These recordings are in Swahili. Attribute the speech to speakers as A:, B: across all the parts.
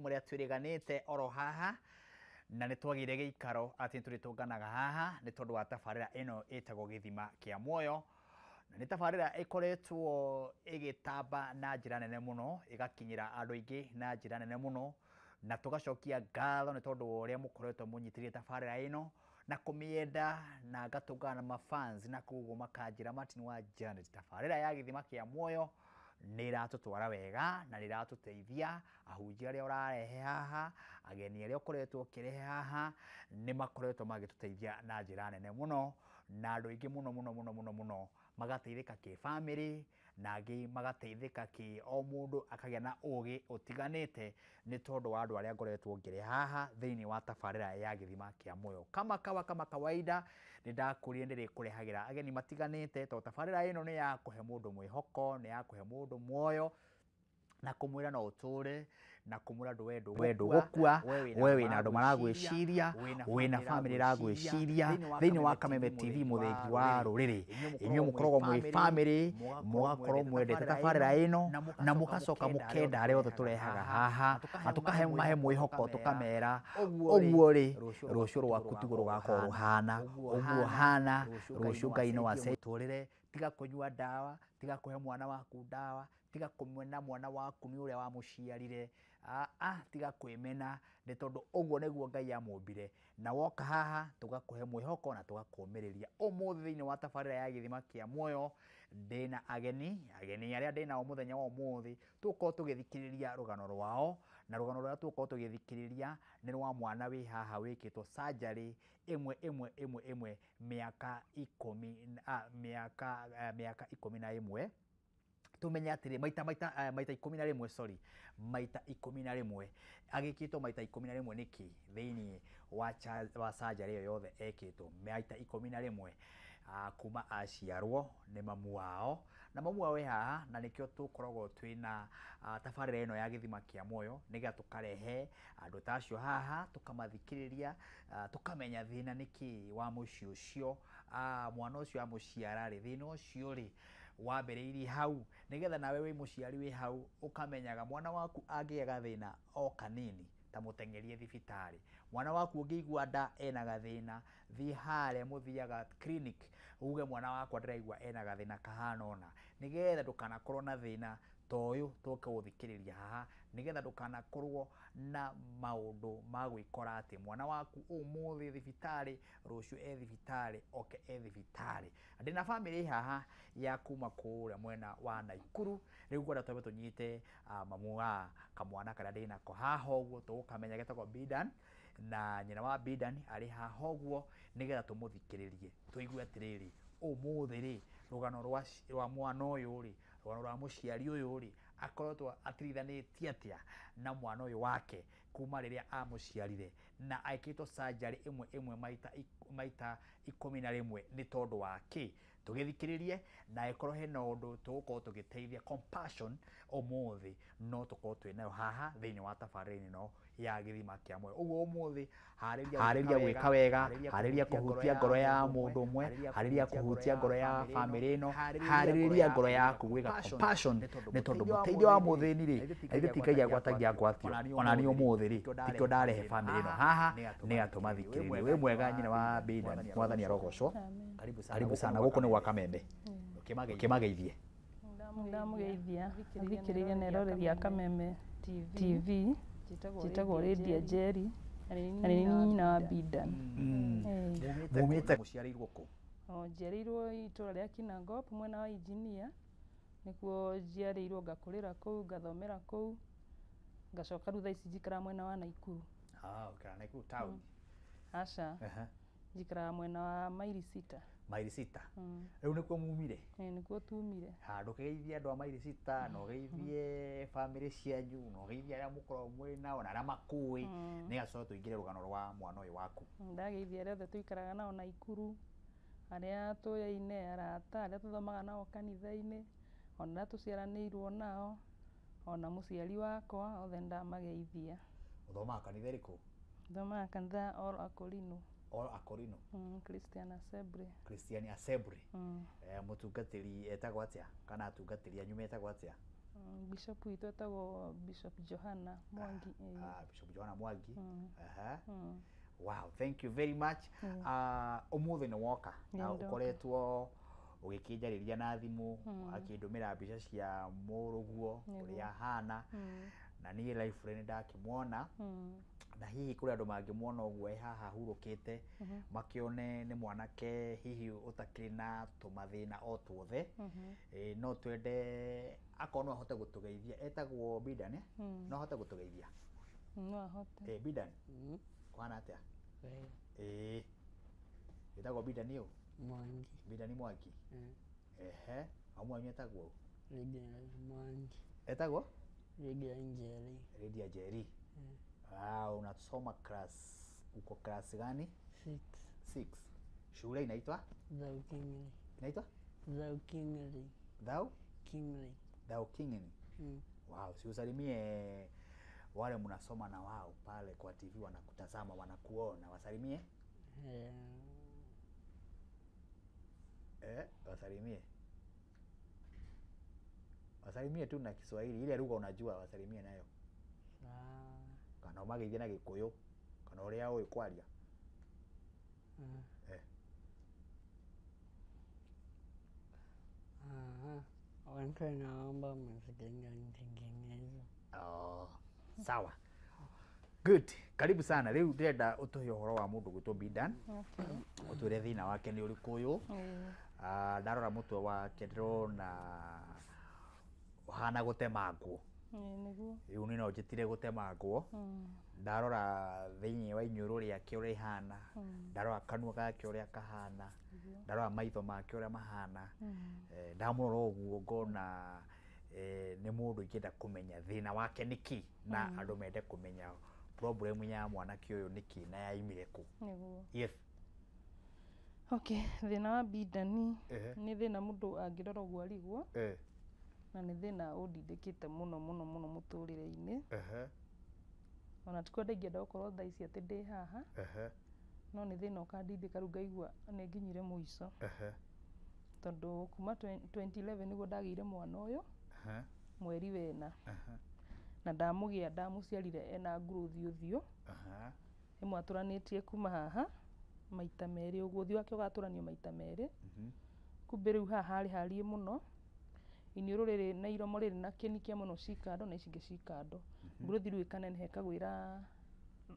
A: muria twiriganite oro haha na nitwagire giikaro ati turitunganaga haha ni tondu wa tabarira ino itagwo githima kia muoyo na ni tabarira ikoretwo igitamba na njira nene muno igakinyira andu aingi na njira nene muno na tugacokia ngatho ni tondu uria mukoretwo munyitirie tabarira ino na kumienda na ngatungana na mafans na kuguo makanjira Martin wa Janet tabarira ya githima kia muoyo nira tutwara wega na nira tuteithia ahunjia aria urarehe haha ageni aria ukoretwo kirehe haha ni makoretwo magituteithia na njira nene muno na andu aingi muno magateithika ki family na angi magateithika ki o mundu akagia na ugi utiganite ni tondu wa andu aria ngoretwo ngire haha thiini wa tabarira ya githima kia muoyo kama kawaida ni ndakurie ndiri kurehagira ageni matiganite to tabarira ino ni ya kuhe mundu mwihoko ni ya kuhe mundu muoyo na kumwira no uture na kumwira ndu gukua wewe na andu maragwiciria wina family ragwiciria thiini wa Kameme TV muthengi wa ruriri inyu mukoragwo mwi family mugakorwo mwendete tabarira ino na mugacoka mukenda aria othe turehaga haha atukahe mwihoko tukamera uguo ri rucio rwaku tigo rugakorwo ruhana uguo hana rucio Ngai no ace turire tiga kunyua dawa tiga kuhe mwana waku dawa tiga kumwena mwana waku ni uria wamuciarire tiga kwimena ni tondu uguo niguo Ngai amumbire na woka haha tugakuhe mwihoko na tugakumiriria umuthi thiini wa tabarira ya githima kia muoyo ndina ageni aria ndina o muthenya wa umuthi tuko tugithikiriria rugano rwao na rugano rwa tuko tugithikiriria ni rwa mwana wi haha wikitwo surgery imwe miaka 11 tumenya atiri maita 11 sorry maita 11 agikitwo maita 11 niki thiini wa surgery yo yothe ekitwo maita 11 kuma aciarwo ni mamu wao na mamu wao haha na nikio tukoragwo twina tabarira ino ya githima kia muoyo niga tukarehe andu tacio haha tukamathikiriria tukamenya thina niki wa muci ucio mwana ucio amuciara ri thina ucio ri wambiriirie hau nigetha nawe wi muciari wi hau ukamenyaga mwana waku angiega thina o kanini ta mutengerie thibitari mwana waku ungiigua nda ena gathina thi hare muthiaga clinic uge mwana wakwa ndiraigua ena gathina kahana ona nigetha ndukanakorwo na thina toyu tukuthikiriria haha nigetha ndukanakorwo na maundu magwikora ati mwana waku umuthi thibitari rucio thibitari thibitari ndina family haha ya kuma kuria mwena wa Naikuru riu gwada twabe tunyite mamu wa kamwana karia ndina ko haha uguo tukamenya getagwo Bidan na nyina wa Bidan ari haha uguo nigetha tumuthikiririe tuigue atiriri umuthi ri rugano rwa mwana uyu ri rugano rwa muciari uyu ri akorotwo atirithanĩtie atia na mwana uyu wake kuma riria amuciarire na aikitwo surgery imwe maita 11 ni tondu wake tugithikiririe na ikorwo hena undu tugukorwo tugiteithia compassion umuthi no tukorwo twinayo haha thiini wa tabarira ino ya githima kia muoyo uguo umuthi hariria gwika wega hariria kuhutia ngoro ya mundu umwe hariria kuhutia ngoro ya family ino hariria ngoro yaku gwika compassion ni tondu muteithio wa muthini ri ithitikai agwatagia ngwatio ona ni umuthi ri tikio ndarehe family ino haha ni atumathikiririe we mwega nyina wa Bidan mwathani arogocwo karibu sana guku ni gwa Kameme kimageithie
B: ndamugeithia thikiriria na iroreria Kameme TV jitagwo Lydia Jerry ari nyina wa Bidan
A: mumite muciarirwo ku
B: njiarirwo itura ria Kinangop mwena wa engineer nikuo njiarirwo ngakurira kuu ngathomera kuu ngacoka rutha ici njikara mwena wa Naikuru
A: okay Naikuru town
B: aca njikara mwena wa maili sita riu nikuo mumire nikuo tumire
A: ndugeithie andu a maili sita no geithie family cianyu no geithie aria mukorwo mwina ona aria makui nigacoka tuingire rugano rwa mwana uyu waku
B: ndageithia aria othe tuikaraga nao Naikuru aria tuyaine arata aria tuthomaga nao kanitha-ini ona aria tuciaranirwo nao ona muciari wakwa othe ndamageithia
A: uthomaga kanitha iriku
B: thomaga kanitha
A: All Akorino
B: Christian Assembly
A: mutungatiri etagwo atia kana atungatiri anyu metagwo atia
B: Bishop witũ etagwo Bishop Johana Mwangi.
A: Bishop Johana Mwangi. Aha. Wow, thank you very much. Umuthi ni woka na ukoretwo ugikinjariria na thimu akindumira mbica cia muruguo uria hana na ni life friend ndakimwona na hihi kuri andu mangimuona uguo haha hurukite makione ni mwanake hihi utakiri na tumathina o tuothe no twende akono ahote gutugeithia etagwo Bidan no ahote gutugeithia
B: no ahote
A: Bidan kwana atia etagwo Bidan yo
C: Mwangi
A: Bidan Mwangi ehe amwanyu etagwo
C: Lydia Mwangi
A: etagwo
C: Lydia Njeri
A: unasoma class uko class gani 6 shule inaitwa
C: Thau Kingley
A: inaitwa Thau Kingley wow si usalimie wale mnasoma na wao pale kwa TV wanakutazama wanakuona wasalimie wasalimie tu na Kiswahili ile lugha unajua wasalimie nayo kana umageithie na Gikuyu kana uria uyu kwaria
C: wantu naomba msitengeneze
A: sawa good karibu sana riu ndenda utuhe uhoro wa mundu gwitwo Bidan utwire thina wake ni uriku uyu ndarora mutwe wake ndirona hana gutemangwo
B: niguo
A: riu ni no njitire gutemangwo ndarora thiini wa inyuru riake uria ihana ndarora kanua gake uria kahana ndarora maitho make uria mahana ndamurora uguo ngona ni mundu ingenda kumenya thina wake niki na andu mende kumenya problem ya mwanake uyu niki na yaimire ku
B: niguo
A: yes
B: okay thina wa Bidan ni thina mundu angirora uguo arigwo na ni thina udindikite muno muturire-ini ona tikwenda ingenda gukorwo thaa ici ati ndi haha no ni thina ukandindika riu ngaigua ni nginyire muico tondu kuma 2011 niguo ndagire mwana uyu mweri wena na ndamugia ndamuciarire ena growth uthio imwe aturanitie kuma haha maita meri uguo uthio wake ugaturanio maita meri kumbe riu haha hari harie muno iniuru riri na iromo riri na kinikia muno cikando na icinge cikando growth riu ikaneneha ikagwira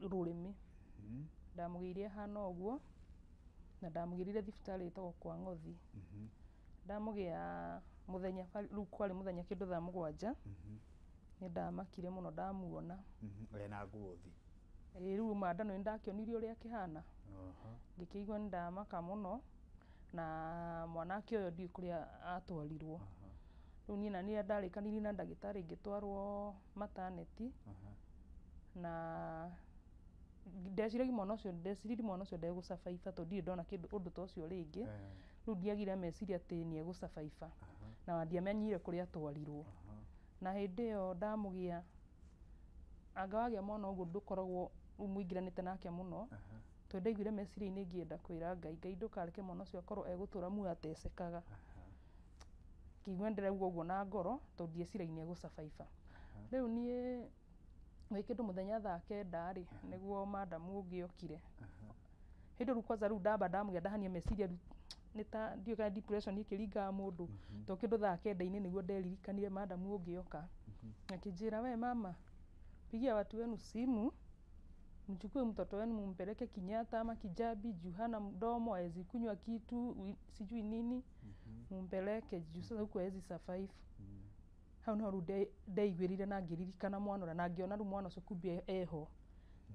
B: rurimi ndamugiire hana uguo na ndamugirire thibitari itagwo kwa Ngothi ndamugia muthenya riu kwari muthenya kindu thaa 7 ni ndamakire muno ndamuona
A: na nguthi
B: riu mandano ni ndakionirie uria kihana ngikigwa ni ndamaka muno na mwanake uyu ndi kuria atwarirwo riu ni na ni ndarikanirie na ndagitari ngitwarwo maternity na ndeciragia mwana ucio ndegũcabaiba tondu ndirĩ ndona kindu undu ta ucio ringi riu ndiagire meciria ati ni egũcabaiba na ndiamenyire kuria atwarirwo na hindi iyo ndamugia anga wagia mwana uguo ndukoragwo muingiranite nake muno tondu ndaiguire meciria-ini ngienda kwira Ngai ndukareke mwana ucio akorwo egutura muoyo atecekaga ngigua ndirauga uguo na ngoro tondu ndieciragia ni egũcabaiba riu nie wikindu muthenya thaa 9 niguo madamu ungiokire hindi riu kwanza riu ndamba ndamugia ndahania meciria nita ndio ka depression ikiringa mundu to kindu thaa 9 niguo nderirikanire madamu ungioka akijira we mama pigia watu wenu simu mchukue mtoto wenu mumpeleke Kenyatta ama Kijabi Juhana mdomo awezi kunywa kitu sijui nini mumpeleke juu sasa huko hezi survive hau no ndaigwirire na ngiririkana mwana na ngiona ru mwana ucio kumbe eho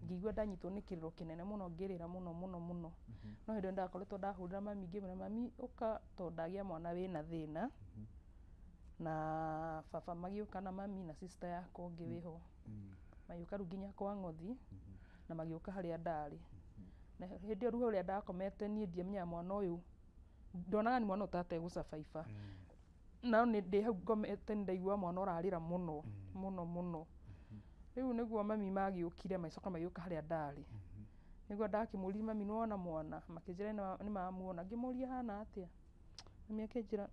B: ngigua ndanyitwo ni kiriro kinene muno ngirira muno no hindi ndakoretwo ndahurira mami ngimwira mami uka to ndagia mwana wina thina na baba magiuka na mami na sister yako ngiwiho magiuka ru nginya kwa Ngothi na magiuka haria ndari na hindi ru haria ndakomete nie ndiamenya mwana uyu ndonaga ni mwana utate gucabaiba na ni ndi hau ngomete ndaigua mwana urarira muno riu niguo mami magiukire maicoka magiuka haria ndari niguo ndakimuri mami nona mwana makinjira ni mamuona ngimuria hana atia mami akinjira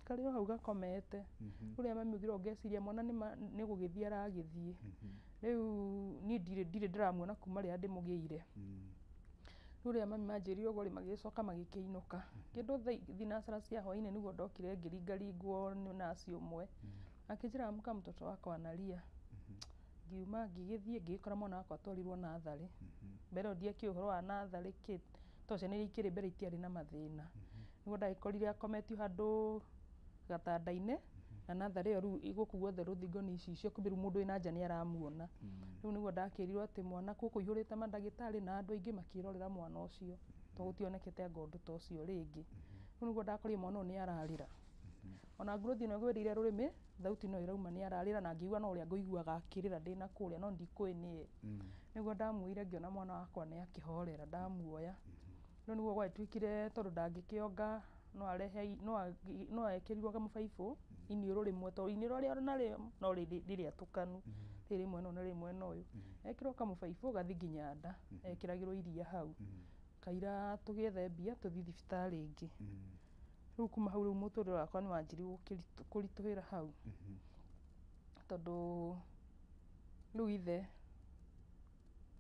B: karĩ o hau gakomete ũrĩa mami ũgira ũngeciria mwana nĩ gũgĩthiĩ aragĩthiĩ rĩu niĩ ndirĩ ndĩramuona kuma rĩrĩa ndĩmũgĩire rĩu rĩrĩa mami manjĩrire ũguo magĩcoka magĩkĩinũka kĩndũ thinacara cia hwainĩ nĩguo ndokire ngĩringaringwo nĩ naci ũmwe akĩnjĩra amka mtoto wako analia ngiuma ngĩgĩthiĩ ngĩkora mwana wakwa atwarirwo natharĩ mbere ndiakĩũĩ ũhoro wa natharĩ tondũ ciana iria ikĩrĩ mbere itiarĩ na mathĩna nĩguo ndagĩkorire akometio handũ gatanda-inĩ na natharĩ ĩyo rĩu gũkũ guothe rũthingo nĩ icicio kumbe rĩu mũndũ wĩna nja nĩ aramuona rĩu nĩguo ndakĩrirwo atĩ mwana gũkũ ihũrĩte mandagĩtarĩ na andũ aingĩ makĩrorera mwana ũcio tondũ gũtionekete anga ũndũ ta ũcio rĩngĩ rĩu nĩguo ndakorire mwana ũyũ nĩ ararĩra ona ngũrũthi ĩno ĩgwĩrĩire rũrĩmĩ thauti no ĩrauma nĩ ararĩra na ngĩigua no ũrĩa ngũiguaga akĩrĩra ndĩna kũrĩa no ndikũĩ nĩye nĩguo ndamuoire ngĩona mwana wakwa nĩ akĩhorera ndamuoya rĩu nĩguo gwatuĩkire tondũ ndangĩkĩonga no ekĩrirwo kamũbaibũ iniũrũ rĩmwe tondũ iniũrũ rĩao narĩo no rĩrĩa tũkanu rĩrĩ mwena ũyũ na rĩrĩ mwena ũyũ ekĩrwo kamũbaibũ gathi nginya nda ekĩragĩrwo iria hau kaira tũgĩethe mbia tũthi thibitarĩ ĩngĩ rĩu kuma hau rĩu mũtũrĩre wakwa nĩ wanjirie kũritũhĩra hau tondũ rĩu ithe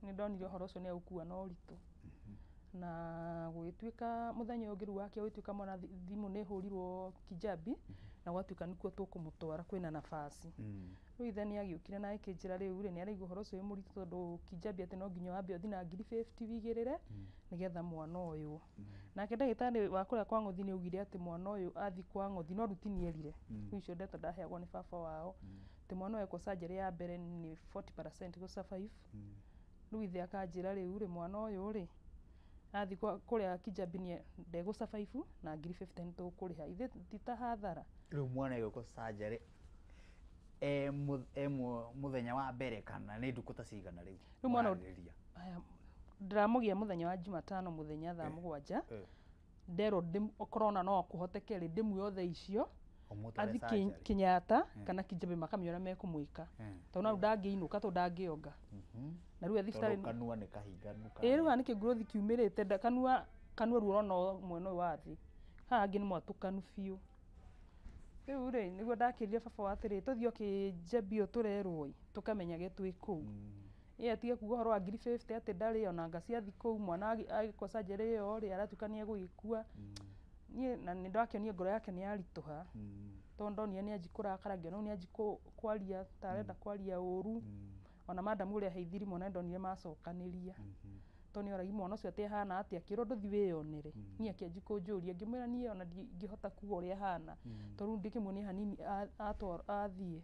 B: nĩ ndonire ũhoro ũcio nĩ egũkua na ũritũ na gũgĩtuĩka mũthenya ũngĩ rĩu wake gũgĩtuĩka mwana thimũ nĩ hũrirwo Kijabi na gwatuĩka nĩkuo tũkũmũtwara kwĩna nabasi rĩu ithe nĩ agĩũkire na akĩnjĩra rĩu nĩ araigua ũhoro ũcio wĩ mũritũ tondũ Kijabi atĩ no nginya wambe ũthi na ngiri 50 wigĩrĩre nĩgetha mwana ũyũ nake ndagĩtarĩ wa kũrĩa kwa ng'othi nĩ augire atĩ mwana ũyũ athi kwa ng'othi no rutini erire rĩu icio ndeto ndaheagwo nĩ baba wao atĩ mwana ũyũ ekwo surgery ya mbere nĩ 40% gũ survive rĩu ithe akanjĩra rĩu mwana ũyũ rĩ athi kũrĩa Kijabi nĩ ndegũ survive na ngiri 50 nĩtũkũrĩha ithe ti ta hathara
A: rĩu mwana egũkwo surgery mũthenya wa mbere kana nĩ ndukũ ta cigana rĩu
B: rĩu mwana ndĩramũgia mũthenya wa Jumatano mũthenya thaa 7 nderwo corona no kũhoteke rĩ ndĩmuoyo thaa icio athi Kenyatta kana Kijabi makamĩona mekũmwĩka tondũ na ndangĩinũka tondũ ndangĩonga na rĩu thibitarĩ
A: kanua nĩ kahinganu
B: rĩu nĩ kĩngũrũthi kiumĩrĩte kanua ruo no mwena ũyũ wa thĩ haha hangĩ nĩ mwatũkanu biũ rĩu rĩ nĩguo ndakĩrire baba wa atĩrĩ tũthiĩ Kijabi tũrerwo tũkamenyage twĩ kũu atige kuga ũhoro wa ngiri 50 atĩ ndarĩ ona ngaciathi kũu mwana agĩkwo surgery ĩyo rĩ aratuĩka nĩ egũgĩkua niĩ na nĩ ndakĩonire ngoro yake nĩ yaritũha tondũ ndonire nĩ anji kũrakara ngĩona nĩ anji kwaria tarenda kwaria ũru ona madamu ũrĩa heithiri mwana ndonire macokanĩria tondũ nĩ oragi mwana ũcio atĩ hana atĩ akĩrwo ndũthi wĩyonere niĩ akĩanji kũnjũria ngĩmwĩra niĩ ona ndingĩhota kuga ũrĩa hana tondũ ndĩkĩmuonia hanini athiĩ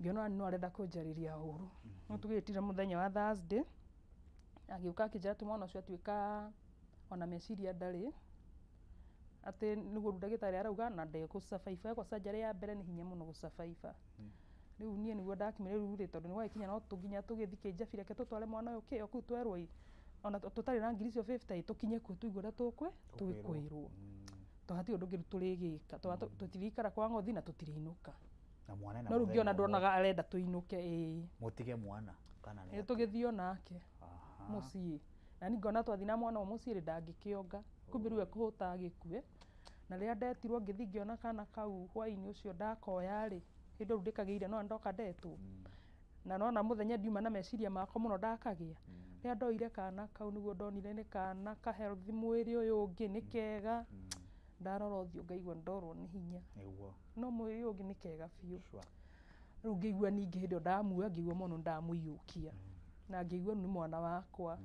B: ngĩona no arenda kũnjarĩria ũru no tũgĩtire mũthenya wa Thursday agĩũka akĩnjĩra atĩ mwana ũcio atuĩka ona meciria ndarĩ atĩ nĩguo ndagĩtarĩ arauga na ndegũ survive kwa surgery ya mbere nĩ hinya mũno gũ survive rĩu niĩ nĩguo ndakĩmenya rĩu rĩ tondũ nĩ gwagĩkinya no tũginya tũgĩthi Kijabi reke tũtware mwana ũyũ kĩo kũu twerwo ona tũtarĩ na ngiri icio 50 tũkinye kuo tũigwe ũrĩa twĩkwĩrwo tondũ hatirĩ ũndũ ũngĩ tũrĩgĩka tondũ tũtirĩikara kwa ng'othi na tũtirĩinũka no rĩu ngĩona ndonaga arenda tũinũke
A: mũtige mwana kana
B: nĩ tũgĩthiĩ onake mũciĩ na ngona twathi na mwana mũciĩ rĩ ndangĩkĩonga kumbe rĩu ekũhũta agĩkue na rĩrĩa ndetirwo ngĩthi ngĩona kana kau hwainĩ ũcio ndakoya rĩ hĩndĩ rĩu ndĩkagĩire no ndoka ndetwo na nona mũthenya ndiuma na meciria makwa mũno ndakagĩa rĩrĩa ndoire kana kau nĩguo ndonire nĩ kana ka healthy mwĩrĩ ũyũ ũngĩ nĩ kega ndarora ũthiũ ngaigua ndorwo nĩ hinya no mwĩrĩ ũngĩ nĩ kega biũ rĩu ngĩigua ningĩ hĩndĩ ĩyo ndamuoya ngĩigua mũno ndamũiyũkia na ngĩigua nĩ mwana wakwa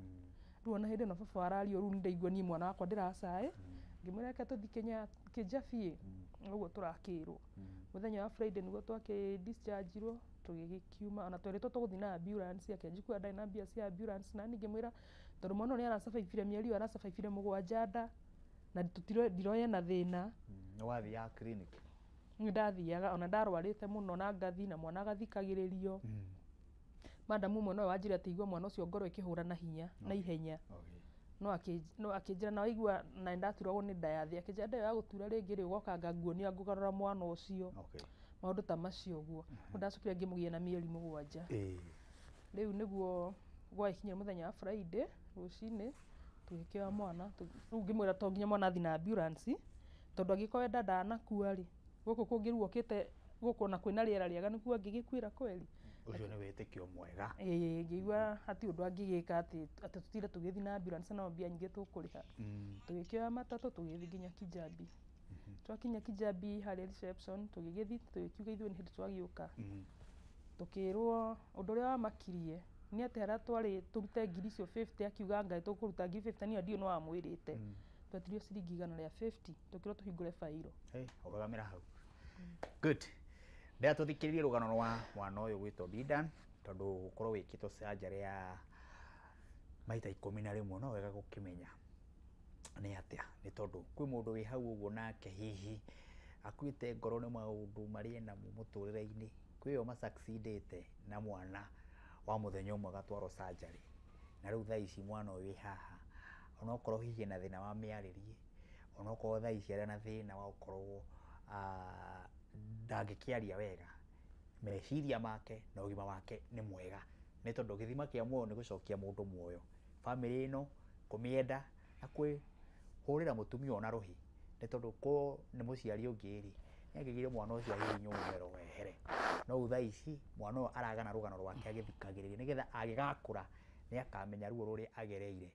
B: rĩu ona hĩndĩ ĩno baba arario rĩu ndaigua niĩ mwana wakwa ndĩracaĩ ngĩmwĩra reke tũthi Kijabi ũguo tũrakĩrwo mũthenya wa Friday nĩguo twakĩ discharge-irwo tũgĩkiuma ona twerĩtwo tũgũthi na ambulance akĩanji kuoya ndarĩ na mbia cia ambulance na niĩ ngĩmwĩra tondũ mwana ũyũ nĩ aracabaibire mĩeri ĩyo aracabaibire 7 nda na ndiroya na thĩna
A: nĩ wathiaga clinic
B: nĩ ndathiaga ona ndarwarĩte mũno na ngathi na mwana agathikagĩrĩrio madamu ũmwe no wanjĩra atĩ igua mwana ũcio ngoro ĩkĩhũra na hinya na ihenya no akĩnjĩra na waigua na ndaturagwo nĩ nda yathĩ akĩnjĩra nda ya gũtura rĩngĩ rĩ ũgokanga nguonia ngũgarũra mwana ũcio maũndũ ta macio ũguo ndacokire ngĩmũgia na mĩeri 7 rĩu nĩguo gwagĩkinya mũthenya wa Friday rũcinĩ tũgĩkĩoya mwana rĩu ngĩmwĩra to nginya mwana athi na ambulance tondu angiko wenda ndanakua ri guku kungi ruokite guku na kwina riera riega niguo angigikwira kweli
A: ucio ni witikio mwega
B: ngigua ati undu angigika ati tutire tugithi na ambulance no mbia nyingi tukuriha tugikioya matatu tugithi nginya Kijabi twakinya Kijabi hari reception tugigithi tukiuga ithuĩ nĩ hĩndĩ twagiũka tukirwo undu uria wamakirie ni ati hara twari turute ngiri icio 50 akiuga ngai tukuruta ngiri 50 niyo ndio no amwirite twetirio ciringi 150 tukirwo tuhingure fairo
A: urugamira hau good ndia tuthikiririe rugano rwa mwana uyu gwitwo Bidan tondu gukorwo wikitwo surgery ya maita 11 no wega gukimenya ni atia ni tondu kwi mundu wi hau uguo nake hihi akuite ngoro ni maundu mari na muturire-ini kwi o succeedete na mwana wa muthenya umwe gatwaro surgery na riu thaa ici mwana uyu wi haha ona okorwo hihi na thina wa miaririe ona okorwo thaa ici ari na thina wa ukorwo ndangikiaria wega meciria make na ugima wake ni mwega ni tondu githima kia muoyo ni gucokia mundu muoyo family ino kumienda na kwi hurira mutumia ona ruhi ni tondu ko ni muciari ungiri ni agigire mwana ucio hihi nyumero wehere no utha ici mwana uyu aragana rugano rwake agithikagiriria nigetha agigakura ni akamenya ruo ruri agereire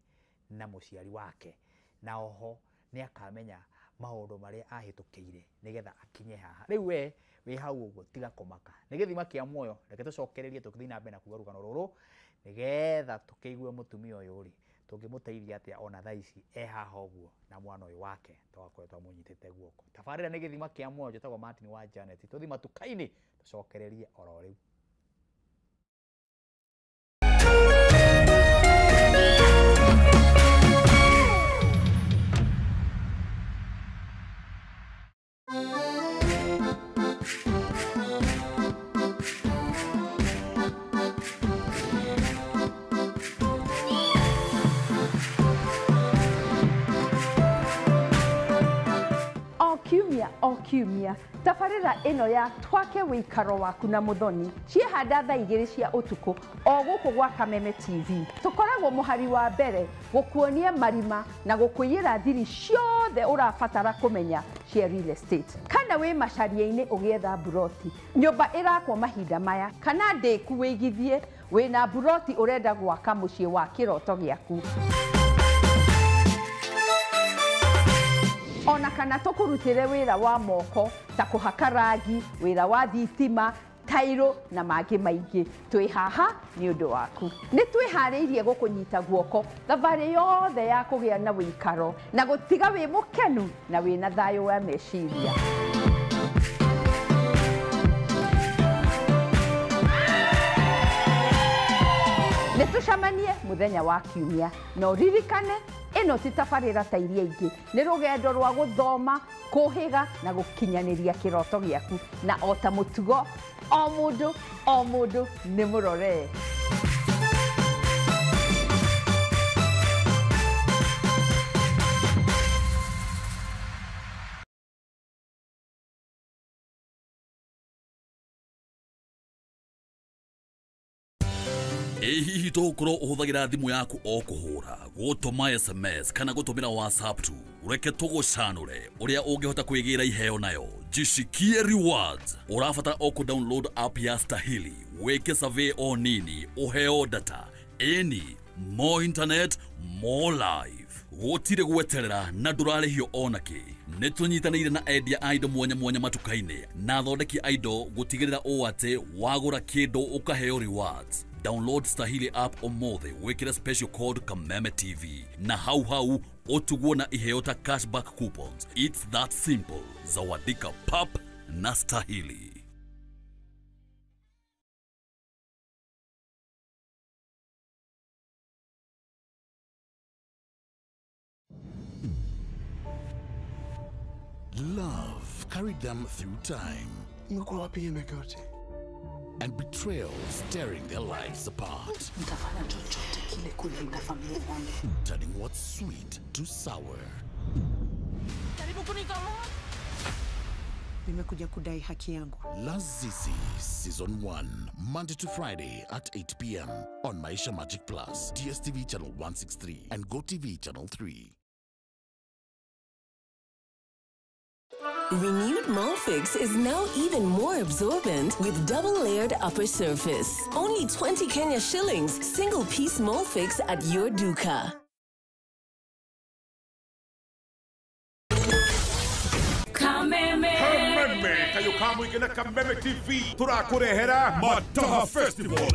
A: na muciari wake na oho ni akamenya maundu maria ahitukiire nigetha akinye haha riu we wi hau uguo tiga kumaka ni githima kia muoyo reke tucokererie tukithi na mbere na kuga rugano ruru nigetha tukiigue mutumia uyu ri tungimuteithia atia ona thaa ici haha uguo na mwana uyu wake twakorwo twamunyitite guoko tabarira ni githima kia muoyo njitagwo Martin wa Janet tuthi matukaini tucokererie oro riu
D: o kiumia tabarĩra ĩno ya twake wĩikaro waku na mũthoni ciehanda thaa 2 cia ũtukũ o gũkũ gwa Kameme TV tũkoragwo mũhari wa mbere gũkuonia marima na gũkũiyĩra thiri ciothe ũrabatara kũmenya cia real estate kana wĩ macaria-inĩ ũgĩetha buroti nyũmba ĩrakwo mahinda maya kana ndĩku wĩigithie wĩna buroti ũrenda gwaka mũciĩ wa kĩroto gĩaku ona kana tukurutire wira wa moko ta kuhaka rangi wira wa thitima tairo na mangĩ maingĩ twĩ haha nĩ ũndũ waku nĩ twĩharĩirie gũkũnyita guoko thabarĩ yothe ya kũgĩa na wĩikaro na gũtiga wĩ mũkenu na wĩna thayũ wa meciria nĩ tũcemanie mũthenya wa kiumia no ririkane ĩno ti tabarĩra ta iria ingĩ nĩ rũgendo rwa gũthoma kũhĩga na gũkinyanĩria kĩroto gĩaku na o ta mũtugo o mũndũ nĩ mũrore
E: hihi tukorwo uhuthagira thimu yaku o kuhura gutuma SMS kana gutumira WhatsApp tu ureke tugucanure uria ungihota kwigira iheo nayo jishikie rewards urabatara o ku download app ya Stahili weke survey o nini uheo data any more internet more life gutire gweterera na ndurarihio onaki nitunyitanire na endia aindo mwanya matukaine na thondeki aindo gutigirira o ate wagura kindu ukaheo rewards. Download Stahili app omothe wekira special code Kameme TV na hau otugwo na iheo ta cashback coupons. It's that simple. Zawadika pap na Stahili.
F: Love carried them through time. And betrayal staring their lives apart. Turning what's sweet to sour.
G: Nimekuja kudai haki yangu.
F: Lazizi Season 1, Monday to Friday at 8 p.m. on Maisha Magic Plus, DSTV channel 163 and GoTV channel 3.
G: Renewed Molfix is now even more absorbent with double-layered upper surface. Only 20 Kenya shillings, single-piece Molfix at your duka.
H: Kameme kayo kamu ikina Kameme TV turakurehera Mataha Festival.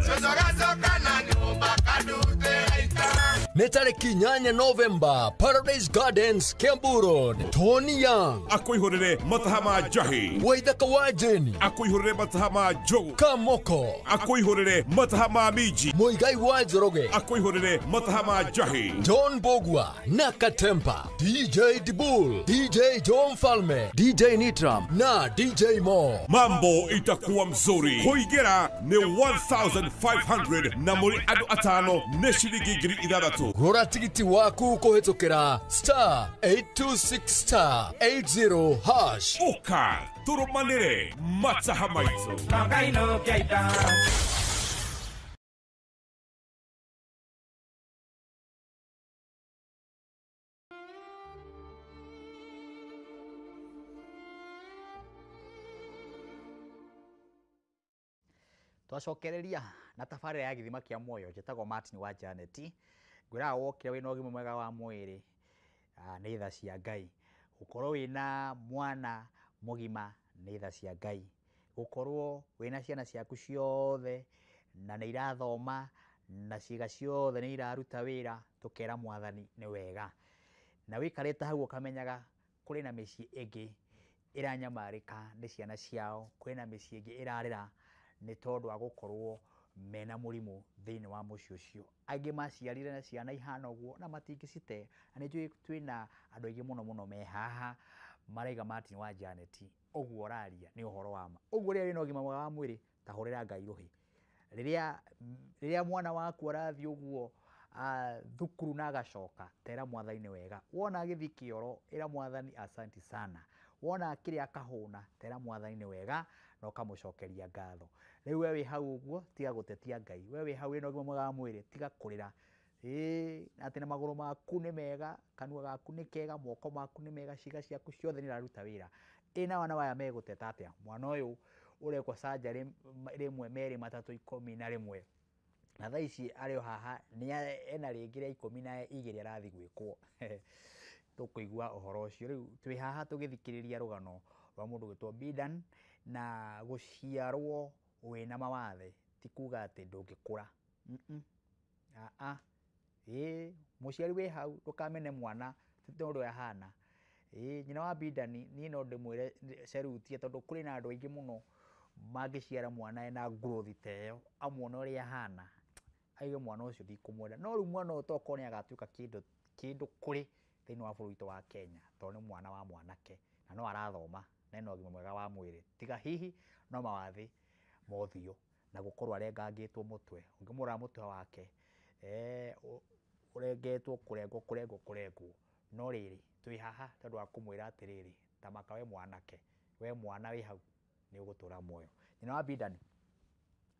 I: Nĩ tarĩki 8 November, Paradise Gardens, Kiambu Road. Tony Young
H: akwihorere Mataha ma Jahi,
I: Waithaka wa Jeni
H: akwihorere Mataha ma Joe,
I: Kamoko
H: akwihorere Mataha ma Miji,
I: Muigai wa Njoroge
H: akwihorere Mataha ma Jahi,
I: John Bogwa na Katempa, DJ Dibul, DJ John Falme, DJ Nitram na DJ Mo.
H: Mambo itakuwa mzuri. Kuigera ni 1500 na muri adu atano ne shilingi ngiri ithathatu.
I: Gura tigiti waku kuhitukira *826*80#.
H: Uka turumanire Mataha maitu.
A: Twacokereria na tabarĩra ya gĩthima kĩa muoyo njĩtagwo Martin wa Janet. Ngwĩraga wokire wĩna ũgima mwega wa mwĩrĩ nĩ tha cia Ngai. Gũkorwo wĩna mwana mũgima nĩ tha cia Ngai. Gũkorwo wĩna ciana ciaku ciothe na nĩ irathoma na ciĩga ciothe nĩ iraruta wĩra, tũkera Mwathani nĩ wega. Na wĩikarĩte hau ũkamenyaga kũrĩ na mĩciĩ ĩngĩ ĩranyamarĩka nĩ ciana ciao, kũrĩ na mĩciĩ ĩngĩ ĩrarĩra nĩ tondũ wa gũkorwo mena mũrimũ thĩinĩ wa mũciĩ ũcio. Angĩ maciarire na ciana ihana ũguo na matingĩcite. Na nĩ njũĩ twĩna andũ aingĩ mũno me haha maraiga Martin wa Janet ũguo ũraria nĩ ũhoro wa ma. Ũguo rĩrĩa wĩna ũgima mwega wa mwĩrĩ tahũrĩra Ngai rũhĩ. Rĩrĩa mwana waku arathiĩ ũguo thukuru na agacoka, tera Mwathani nĩ wega. Wona agĩthiĩ kĩoro ĩra Mwathani asanti sana. Wona akĩrĩa akahũna, tera Mwathani nĩ wega na ũkamũcokeria ngatho. Rĩu we wĩ hau ũguo tiga gũtetia Ngai. We wĩ hau wĩna ũgima mwega wa mwĩrĩ tiga kũrĩra. Atĩ na magũrũ maku nĩ mega, kanua gaku nĩ kega, moko maku nĩ mega, ciĩga ciaku ciothe nĩ iraruta wĩra. Na wana waya megũteta atĩa? Mwana ũyũ ũrekwo surgery rĩmwe merĩ matatũ 11. Na thaa ici arĩ o haha ena rĩngĩ rĩa 12 arathiĩ gwĩkwo. Tũkũigua ũhoro ũcio. Rĩu twĩ haha tũgĩthikĩrĩria rũgano rwa mũndũ gwĩtwo Bidan. Na gũciarwo wĩna mawathe ti kuga atĩ ndũngĩkũra. Mũciari wĩ hau ndũkamene mwana ti ũndũ ahana. Nyina wa Bidan niĩ no ndĩmwĩre cerutie, tondũ kũrĩ na andũ aingĩ mũno mangĩciara mwana ena growth ta ĩyo, amuona ũrĩa ahana, auge mwana ũcio ndikũmwenda. No rĩu mwana ũyũ tokorwo nĩ agatuĩka kĩndũ kũrĩ thĩinĩ wa bũrũri witũ wa Kenya, tondũ nĩ mwana wa mwanake na no arathoma na ena ũgima mwega wa mwĩrĩ. Tiga hihi no mawathe mothiũ na gũkorwo arengangĩtwo mũtwe. Ũngĩmũrora mũtwe wake ũrengetwo kũrengwo. No rĩrĩ twĩ haha tondũ wa kũmwĩra atĩrĩrĩ, tamaka we mwanake, we mwana wĩ hau nĩ ũgũtũra muoyo. Nyina wa Bidan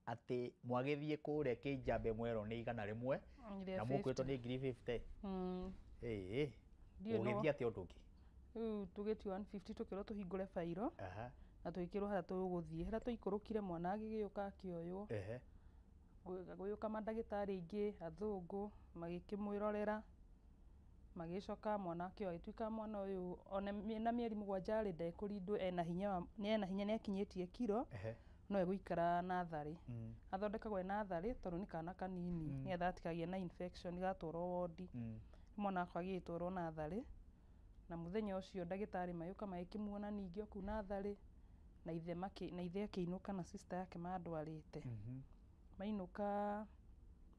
A: atĩ mwagĩthiĩ kũrĩa Kĩjambe Mwero nĩ 100 na mũkwĩtwo nĩ 50. Ũgĩthiĩ atĩ ũndũ ũngĩ.
B: Rĩu tũgĩtio 150 tũkĩrwo tũhingũre bairo na twĩkĩrwo harĩa tũgũthiĩ. Harĩa tũikũrũkire mwana agĩgĩũka akĩoywo. Gũgĩũka mandagĩtarĩ aingĩ athũngũ magĩkĩmwĩrorera, magĩcoka mwana akĩoyo. Agĩtuĩka mwana ũyũ ona na mĩeri 7 arĩ ndekũrindwo, ena hinya nĩ akinyĩtie kiro, no egũikara natharĩ. Athondekagwo natharĩ tondũ nĩ kana kanini, nĩgetha atikagĩe na infection, gatwarwo wondi. Mwana akwa agĩtwarwo natharĩ, na mũthenya ũcio ndagĩtarĩ magĩũka magĩkĩmuona ningĩ o kũu natharĩ, na ithe akĩinũka na sister yake mandwarĩte. Mainũka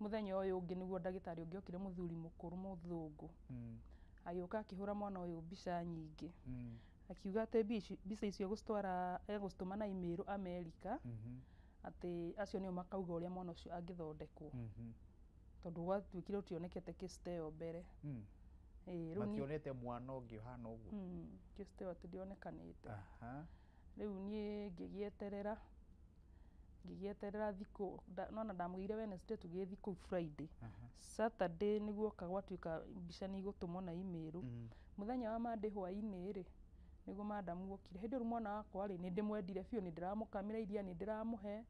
B: mũthenya ũyũ ũngĩ nĩguo ndagĩtarĩ ũngĩ okire, mũthuri mũkũrũ mũthũngũ, agĩũka akĩhũra mwana ũyũ mbica nyingĩ, akiuga atĩ mbica icio egũcitũma na email America, atĩ acio nĩo makauga ũrĩa mwana ũcio angĩthondekwo, tondũ gwatuĩkire gũtionekete kĩsite ĩyo mbere.
A: Mationete mwana ũngĩ ũhana ũguo.
B: Kĩsite ĩyo atĩ ndĩonekanĩte. Rĩu niĩ ngĩgĩeterera thikũ, nona ndamũgĩire Wednesday tũgĩthiĩ kũu Friday. Saturday nĩguo gwatuĩka mbica nĩ igũtũmwo na email. Mũthenya wa Monday hwaĩ-inĩ rĩ, niguo madamu okire hindi ru mwana wakwa ri ni ndimwendire biũ ni ndiramukamira iria ni ndiramuhe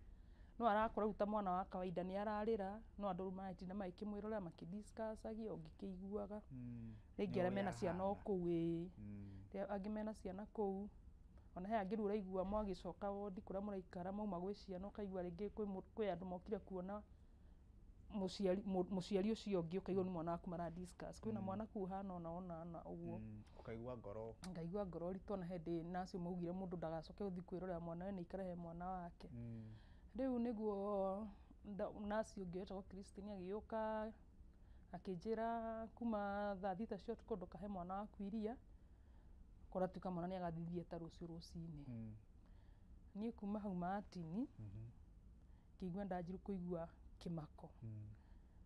B: no arakora uta mwana wa kawaida ni ararira no andu matinda makimwirora makidiscussagia ungikiguaga ringi ara mena ciana okuu angi mena ciana kuu ona he angi uraigua mwagicoka wodi kuria muraikara mauma gwi ciana ukaigua ringi kwi andu mokire kuona muciari ucio ungi ukaigua ni mwana waku mara discuss kwina mwana ku hana ona uguo
A: ukaigua ngoro
B: ngaigua ngoro ritu na hindi nacio maugire mundu ndagacoke uthi kwirorera mwana we ni ikara he mwana wake riu niguo nacio ungi wetagwo Christine agiuka akinjira kuma thaa thita cio tuko ndukahe mwana waku iria kora tuka mwana ni agathithie ta rucio rucini ni kuma hau matini kigwa ndajiru kuigua kimako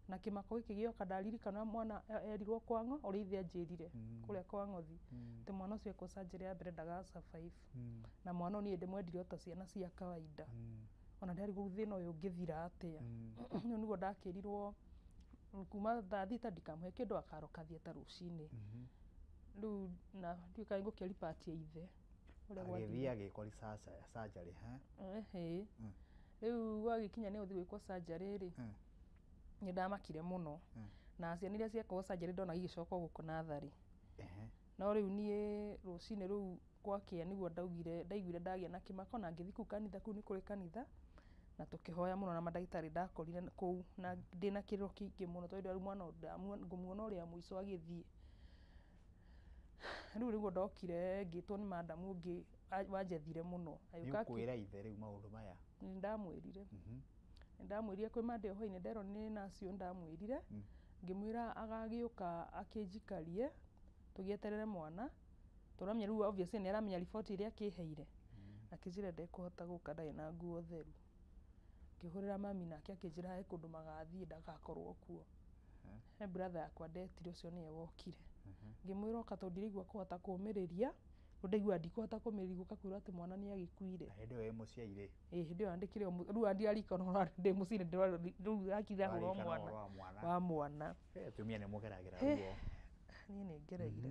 B: na kimako giki gioka ndaririkana mwana erirwo kwango uri ithe anjirire kuria kwangothi te mwana ucio ko surgery ya mbere ndagaca 5 na mwana ni ndimwendire ota ciana cia kawaida ona ndari guthina uyu ngithira atia no niguo ndakirirwo kuma thaa thita ndikamuhe kindu akarokathie ta rucini riu na ndika ngukia ripati ya ithe uria
A: gwathia agikori surgery
B: riu wagikinya ni uthi gwikwo surgery ri ni ndamakire muno na ciana iria ciekwo surgery ndona igicoka guku nathari no riu nie rucini riu gwakia niguo ndaiguire ndagia na kimako na ngithi ku kanitha ku ni kuri kanitha na tukihoya muno na mandagitari ndakorire ku na ndina kiriro kingi muno tondu ari mwana ngumuona uria muico agithie riu niguo ndokire ngitwo ni madamu ungi wanjethire muno
A: ayuka kwira ithe riu maundu maya ndamwirire
B: kwi mande hoine ndero ni nacio ndamwirire ngimwira agagiuka akinjikarie tugieterere mwana turamenya riu obviously ni aramenya report iria akiheire akinjira ndekuhota guka ndai na nguo theru ngihurira mami nake akinjira he kundu magathie ndagakorwo kuo he brother yakwa ndetire ucio ni wokire ngimwira oka tondirigwa kuhota kumiriria undaigua ndikuhota kumiriria ukakwira ati mwana ni agikuire
A: hindi we muciaire
B: hindi andikire riu andiarika no ndi mucire riu akira horo mwana
A: tumia ni mugeragira ruo
B: ni ngereire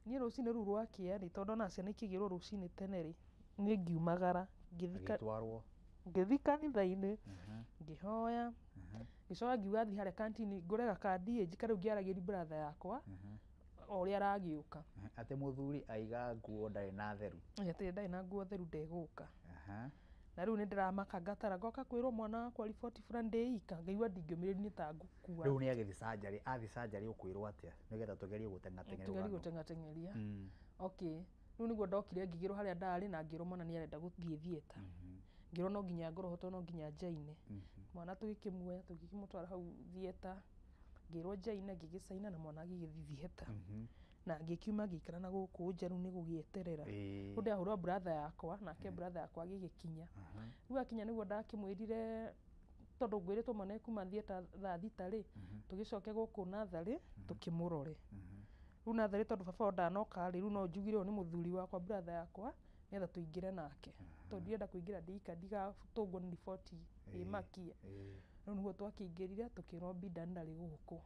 B: ni rucini ru rwakia ri tondu na ciana ikigirwo rucini tene ri ni ngiumagara ngithi kanitha-ini ngihoya gicoka ngiuga thi haria kantini ngurega kandi njika riu ngiaragiria brother yakwa uri aragiuka
A: ati muthuri aiga nguo ndari na theru
B: ati ndari na nguo theru ndeguka na riu ni ndiramaka ngatara ngoka kwirwo mwana wakwa report fulani ndeika ngaigua ndingiumiriri ni ta ngukua
A: riu ni agithi surgery ukwirwo atia nigetha tugerie
B: gutengatengeria okay riu niguo ndokire ngigirwo haria ndari na ngirwo mwana ni arenda guthie theater ngirwo no nginya ngorohoto no nginya njaine mwana tugikimuoya tugikimutwara hau theater ngirwo njaine ngigicaina na mwana agigithii theater na ngikiuma ngikara na guku njaru ni gugieterera riu ndahurwo brother yakwa nake brother yakwa agigikinya riu akinya niguo ndakimwirire tondu ngwiritwo mwana kuma theater thaa thita ri tugicoke guku nathari tukimurore riu nathari tondu baba ndanoka ri riu no njugire ni muthuri wakwa brother yakwa netha tuingire nake tondu ndienda kuingira ndika ndigatungwo ni report imakie riu niguo twakingirire tukirwo bida ndari guku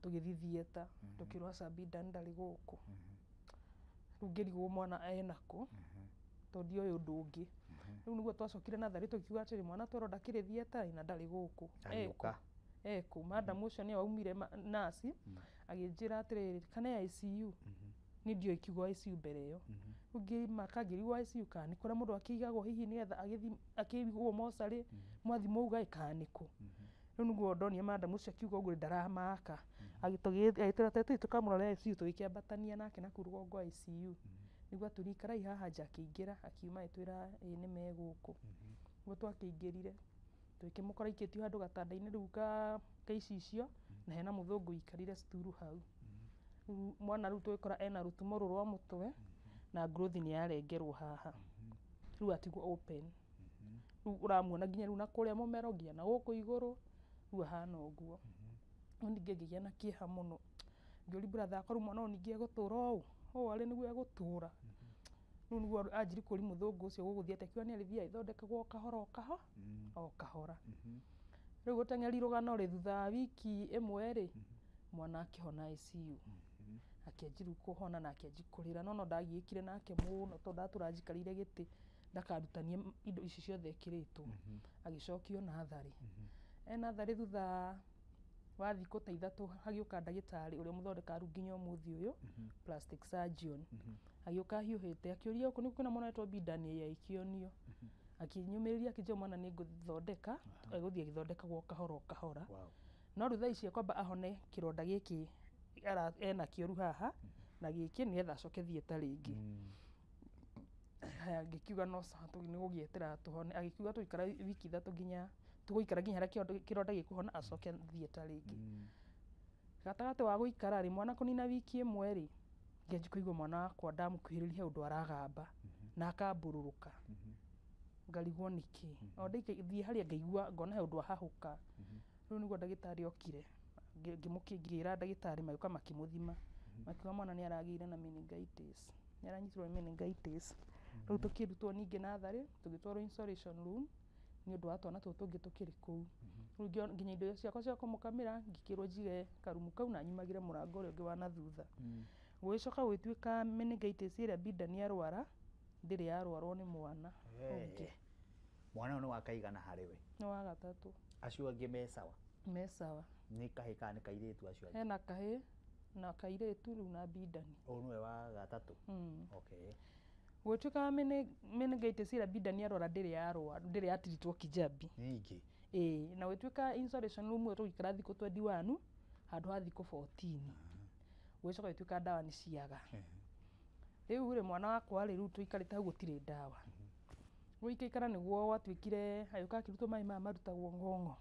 B: tugithi theater tukirwo bida ndari guku riu ngirigwo mwana enako tondu uyu ndungi riu niguo twacokire nathari tukiuga atiri mwana twero ndakiri theater na ndari guku eko madam ucio ni aumire nasi aginjira atiri kana ICU ni ndio ikiugo ICU mbere yo ungi makagirigwo ICU kani kura mundu akigagwo hihi nigetha agithi akigwo mosari mwathi mauga ikaniko riu niguo ndonie madam ucio akiuga uguo ndaramaka agitugitira tetu tukamurora ICU tugikiambatania nake na kurugongo ICU niguo turikarai haha njakingira akiuma itwira ni meguku niguo twakingirire tukimukora ikitio handu gatanda-ini riu kaicicio na hena muthungu ikarire sturu hau mwana riu twikora ena rutumo rwa mutwe na growth ni yarengerwo haha riu atigwo open riu uramuona nginya riu na kuria mumero nginya na guku iguru riu hana uguo ningi ngigia na kieha muno ngiuri brother akwa riu mwana uyu ningi egutura o ari niguo egutura riu niguo anjiri kuri muthungu ucio guguthiete kiwa ni arithia ithondekagwo kahora o kahora riu guteng'eri rugano ri thutha wiki imwe ri mwana akihona ICU akĩanjiru kuhona na akĩanjikurira no ndagiĩkire nake mũno to ndatũranjikarire gĩtĩ ndakarutanie indo ici ciothe ekiritwo agĩcokio natharĩ natharĩ thutha wa thikũ ta ithatũ hagĩũka ndagĩtarĩ ũrĩa mũthondeka nginya ũmũthĩ ũyũ plastic surgeon agĩũka hiũhĩte akĩũria ũkũ nĩ kwĩna mwana wetwo Bidani yaikionio akĩnyũmĩrĩria akĩnjĩra mwana nĩ ngũthondeka agũthiĩ agĩthondekagwo kahora kahora no rĩu thaa ici kwamba ahone kĩronda gĩkĩ ena kĩoru haha na gĩkĩ nĩgetha acoke thieta rĩngĩ agĩkiuga no nĩ gũgĩetera tuhone agĩkiuga tũikara wiki ithatũ nginya tũgũikara nginya harĩa kĩronda gĩkũhona acoke thieta rĩngĩ gatagatĩ wa gũikara rĩ mwana kũnina wiki ĩmwe rĩ ngĩanjia kũigua mwana wakwa ndamũkuhĩrĩria ũndũ aragamba na akamburũrũka ngarigwo nĩkĩ o ndĩthiĩ harĩa ngaigua ngona he ũndũ ahahũka rĩu nĩguo ndagĩtarĩ okire ngĩmũkĩngira ndagĩtarĩ magĩũka makĩmũthima makiuga mwana nĩ aragĩire na meningitis nĩ aranyitirwo nĩ meningitis rĩu tũkĩrutwo ningĩ natharĩ tũgĩtwarwo isolation room nĩ ũndũ wa twana tũtũ tũngĩ tũkĩrĩ kũu rĩu nginya indo ciakwa cia kũmũkamĩra ngĩkĩrwo njige karumu kau na nyumagĩre mũrango ũrĩa ũngĩ wa na thutha gũgĩcoka gwĩtuĩka meningitis ĩrĩa Bidani arwara ndĩrĩ yarwarwo nĩ mwana ũngĩ
A: mwana nĩ wakaigana harĩ we
B: nĩ wa gatatũ
A: acio angĩ me sawa nĩ kahĩ kana nĩ kairĩtu acio angĩ
B: hena kahĩ na kairĩtu rĩu na Bidani
A: nĩwe wa gatatũ okay
B: gwĩtuĩka meningitis ĩrĩa Bidani arwara ndĩrĩ yatiritwo Kijabi
A: ningĩ
B: na gwĩtuĩka insulation room tũgĩikara thikũ 21 handũ ha thikũ 14 gwĩcoka gwĩtuĩka ndawa nĩ ciaga rĩu rĩ mwana wakwa rĩu tũikarĩte hau gũtirĩ ndawa gũikaikara nĩguo gwatuĩkire agĩũka akĩrutwo maĩ maya marutagwo ng'ong'o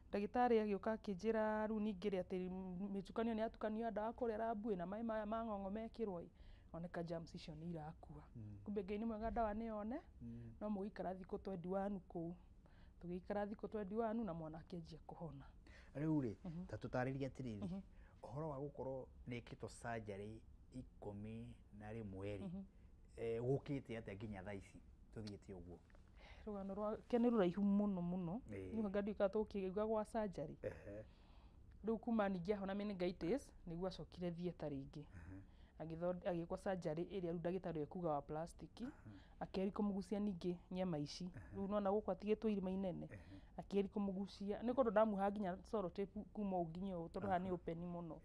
B: ndagĩtarĩ agĩũka akĩnjĩra rĩu ningĩ rĩ atĩ mĩtukanio nĩ yatukanio ndawa kũrĩa rambuĩ na maĩ maya ma ng'ong'o mekĩrwo oneka germs icio nĩ irakua kumbe Ngai nĩ mwega ndawa nĩ yone no mũgĩikara thikũ 21 kũu tũgĩikara thikũ 21 na mwana akĩanjia kũhona
A: rĩu rĩ ta tũtarĩria atĩrĩrĩ ũhoro wa gũkorwo nĩkĩtwo surgery 11 rĩ gũkĩte atĩa nginya thaa ici tũthiĩte ũguo
B: rũgano rwake nĩ rũraihu mũno mũno nĩguo ngatũika tũkĩigua gwa surgery rĩu kuma ningĩ ahona meningitis nĩguo acokire thieta rĩngĩ agĩkwo surgery ĩrĩa rĩu ndagĩtarĩ ekuga wa plastic akĩeri kũmũgucia ningĩ nyama ici rĩu nona gũkũ atigĩtwo irima inene akĩeri kũmũgucia nĩ kũndũ ndamuha nginya sellotape kuma nginya ũũ tondũ haha nĩ open mũno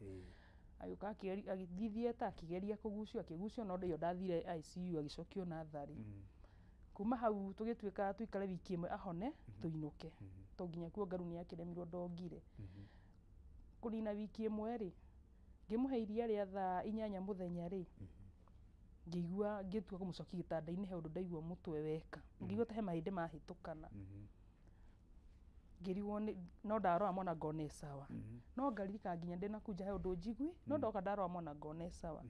B: agĩũka agĩthiĩ thieta akĩgeria kũgucio no ndĩyo ndathire ICU agĩcokio natharĩ kuma hau tũgĩtuĩka tũikare wiki ĩmwe ahone tũinũke to nginya kuo ngaru nĩ akĩremirwo ndongire kũnina wiki ĩmwe rĩ ngĩmũhe iria rĩa thaa 8 mũthenya rĩ ngĩigua ngĩtua kũmũcokia gĩtanda-inĩ he ũndũ ndaigua mũtwe weka ngĩigua ta he mahĩndĩ mahĩtũkana ngĩrigwo no ndarora mwana ngone sawa no ngaririka nginya ndĩna kunja he ũndũ njigui no ndoka ndarora mwana ngone sawa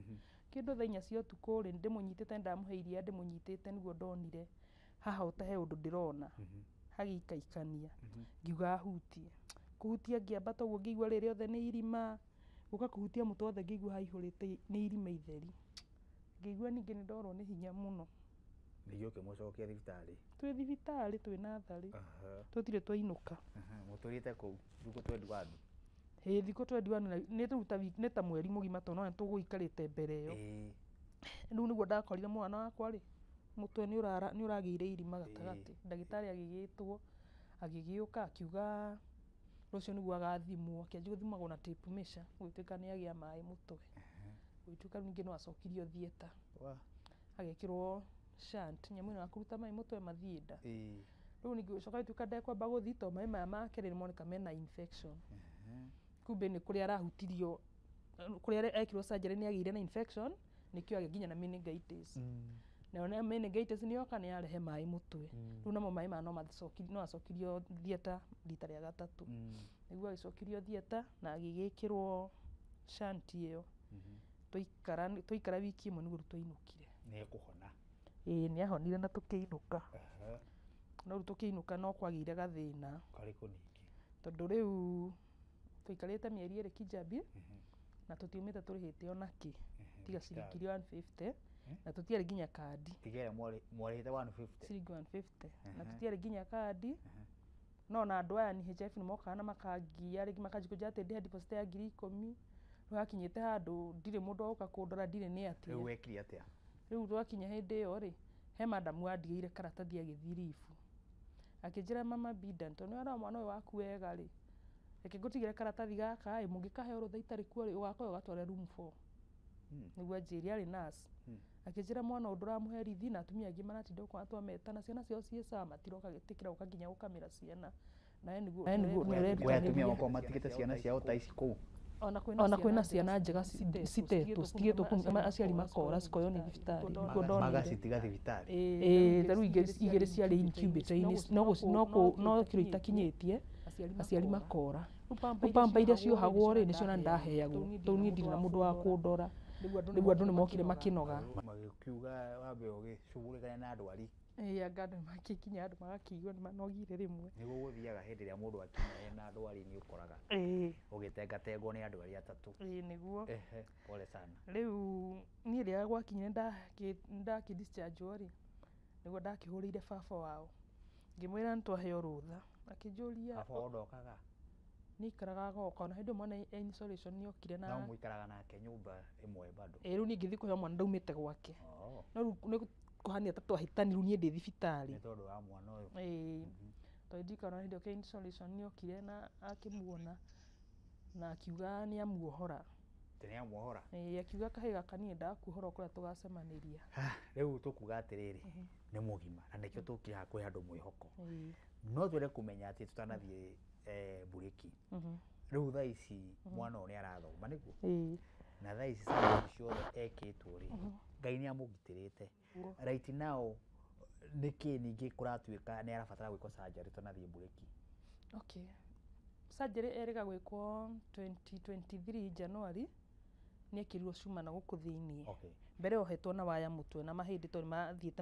B: kĩndũ thaa 4 cia ũtukũ rĩ ndĩmũnyitĩte ndamũhe iria ndĩmũnyitĩte nĩguo ndonire haha ũta he ũndũ ndĩrona hagĩikaikania ngiuga hutie kũhutia ngĩambata ũguo ngĩigua rĩrĩ othe nĩ irima gũka kũhutia mũtwe othe ngĩigua haihũrĩte nĩ irima itheri ngĩigua ningĩ nĩ ndorwo nĩ hinya mũno
A: nĩguo ũkĩmũcokia thibitarĩ
B: twĩ thibitarĩ twĩ natharĩ tũtirĩ twainũka
A: mũtũrĩte kũu thikũ 21
B: thikũ 21 nĩ ta mweri mũgima tondũ no tũgũikarĩte mbere ĩyo rĩu nĩguo ndakorire mwana wakwa rĩ mũtwe nĩ ũragĩire irima gatagatĩ ndagĩtarĩ agĩgĩtwo agĩgĩũka akiuga rũcio nĩguo agathimwo akĩanjia gũthimagwo na tape measure gũtuĩka nĩ agĩa maĩ mũtwe gũtuĩka ningĩ no acokirio thieta agĩkĩrwo shunt nyamũ ĩno ya kũruta maĩ mũtwe mathiĩ nda rĩu ningĩ gũcoka gũtuĩka ndekwamba gũthiĩ to maĩ maya make nĩ moneka mena infection kumbe nĩ kũrĩa arahutirio kũrĩa ekirwo surgery nĩ agĩire na infection nĩkĩo agĩ nginya na meningitis na meningitis nĩ yoka nĩ yarehe maĩ mũtwe rĩu namo maĩ maya no acokirio thieta rita rĩa gatatũ nĩguo agĩcokirio thieta na agĩgĩkĩrwo shunt ĩyo tũikara wiki ĩmwe nĩguo twainũkire
A: nĩ kũhona
B: nĩ ahonire na tũkĩinũka no rĩu tũkĩinũka no kwagĩire gathĩna
A: karĩkũ ningĩ
B: tondũ rĩu tũikarĩte mĩeri 2 Kijabi na tũtiumĩte tũrĩhĩte ona kĩ tiga ciringi 150 na tũtiarĩ nginya kandi
A: tigere mwarĩhĩte 150
B: ciringi 150 na tũtiarĩ nginya kandi no na andũ aya NHIF nĩ mokaga na makangia rĩngĩ makanjikũnja atĩ ndĩhe deposit ya 10,000 Twakinyite handu ndire mundu oka kundora ndire ni atia.
A: Riu wekiri atia?
B: Riu twakinya hindi iyo ri he madam wandigire karatathi agithirifu. Akijira mama Bida tondu ara mwana waku wega ri. Reke ngutigire karatathi gaka mungikahe urutha itari kuo ri ugakorwo gatware room 4. Niguo njiri ari nurse. Akijira mwana nduramuhe rithi na atumia angi maratinda kwa atwa metana ciana cio ciesa matiroka gitikira ukaginya gukamira ciana. Na niguo
A: we atumia wako matigite ciana ciao ta ici kuu.
B: Ona kwina ciana njega citetwo citigitwo kuma aciari makora cikoyo ni thibitari niguo ndona
A: magacitiga thibitari
B: taru igiri ciari incubator-ini no kiro itakinyitie aciari makora pamba iria ciohagwo ri nicio na ndaheagwo to ni ndina mundu wa kundora niguo andu ni mokire makinoga
A: magikiuga wambe ugicugurikana na ndwari
B: anga andu makikinya andu magakigwa ni manogire rimwe
A: niguo guthiaga hindi ria mundu akinya na ndwari ni ukoraga ugitengatengwo ni andu ari atatu
B: niguo
A: pole sana
B: riu ni ria gwakinyire ndaki discharge ori niguo ndakihurire baba wao ngimwira ntwaheo rutha akijuria
A: baba ndokaga
B: nikaraga goka na hindi mwana installation ni okire na
A: muikaraga nake nyumba imwe bado
B: riu ni ngithi kuhe mwana ndaumite gwake no ni kuhania tatu ahitaniru ni ndi thibitari
A: ni tondu wa mwana uyu
B: toindika na hindi okay installation ni okire na akimuona na akiuga ni amuohora
A: tene amuohora
B: akiuga kahiga kanini ndakuhora kuria tugacemaniria
A: riu tukuga atiriri ni mugima na nikio tukiha kwi andu mwihoko no twere kumenya ati tutanathie bureki riu thaa ici mwana ni arathoma niguo na thaa ici ciothe ekitwo ri Ngai ni amugitirite right now niki ningi kuratuika ni arabatara gwiko surgery tunathie bureki
B: okay surgery erega gwikwo 2023 January ni akirirwo cuma na guku thiini mbere ohetwo na waya mutwe na mahindi to mathiete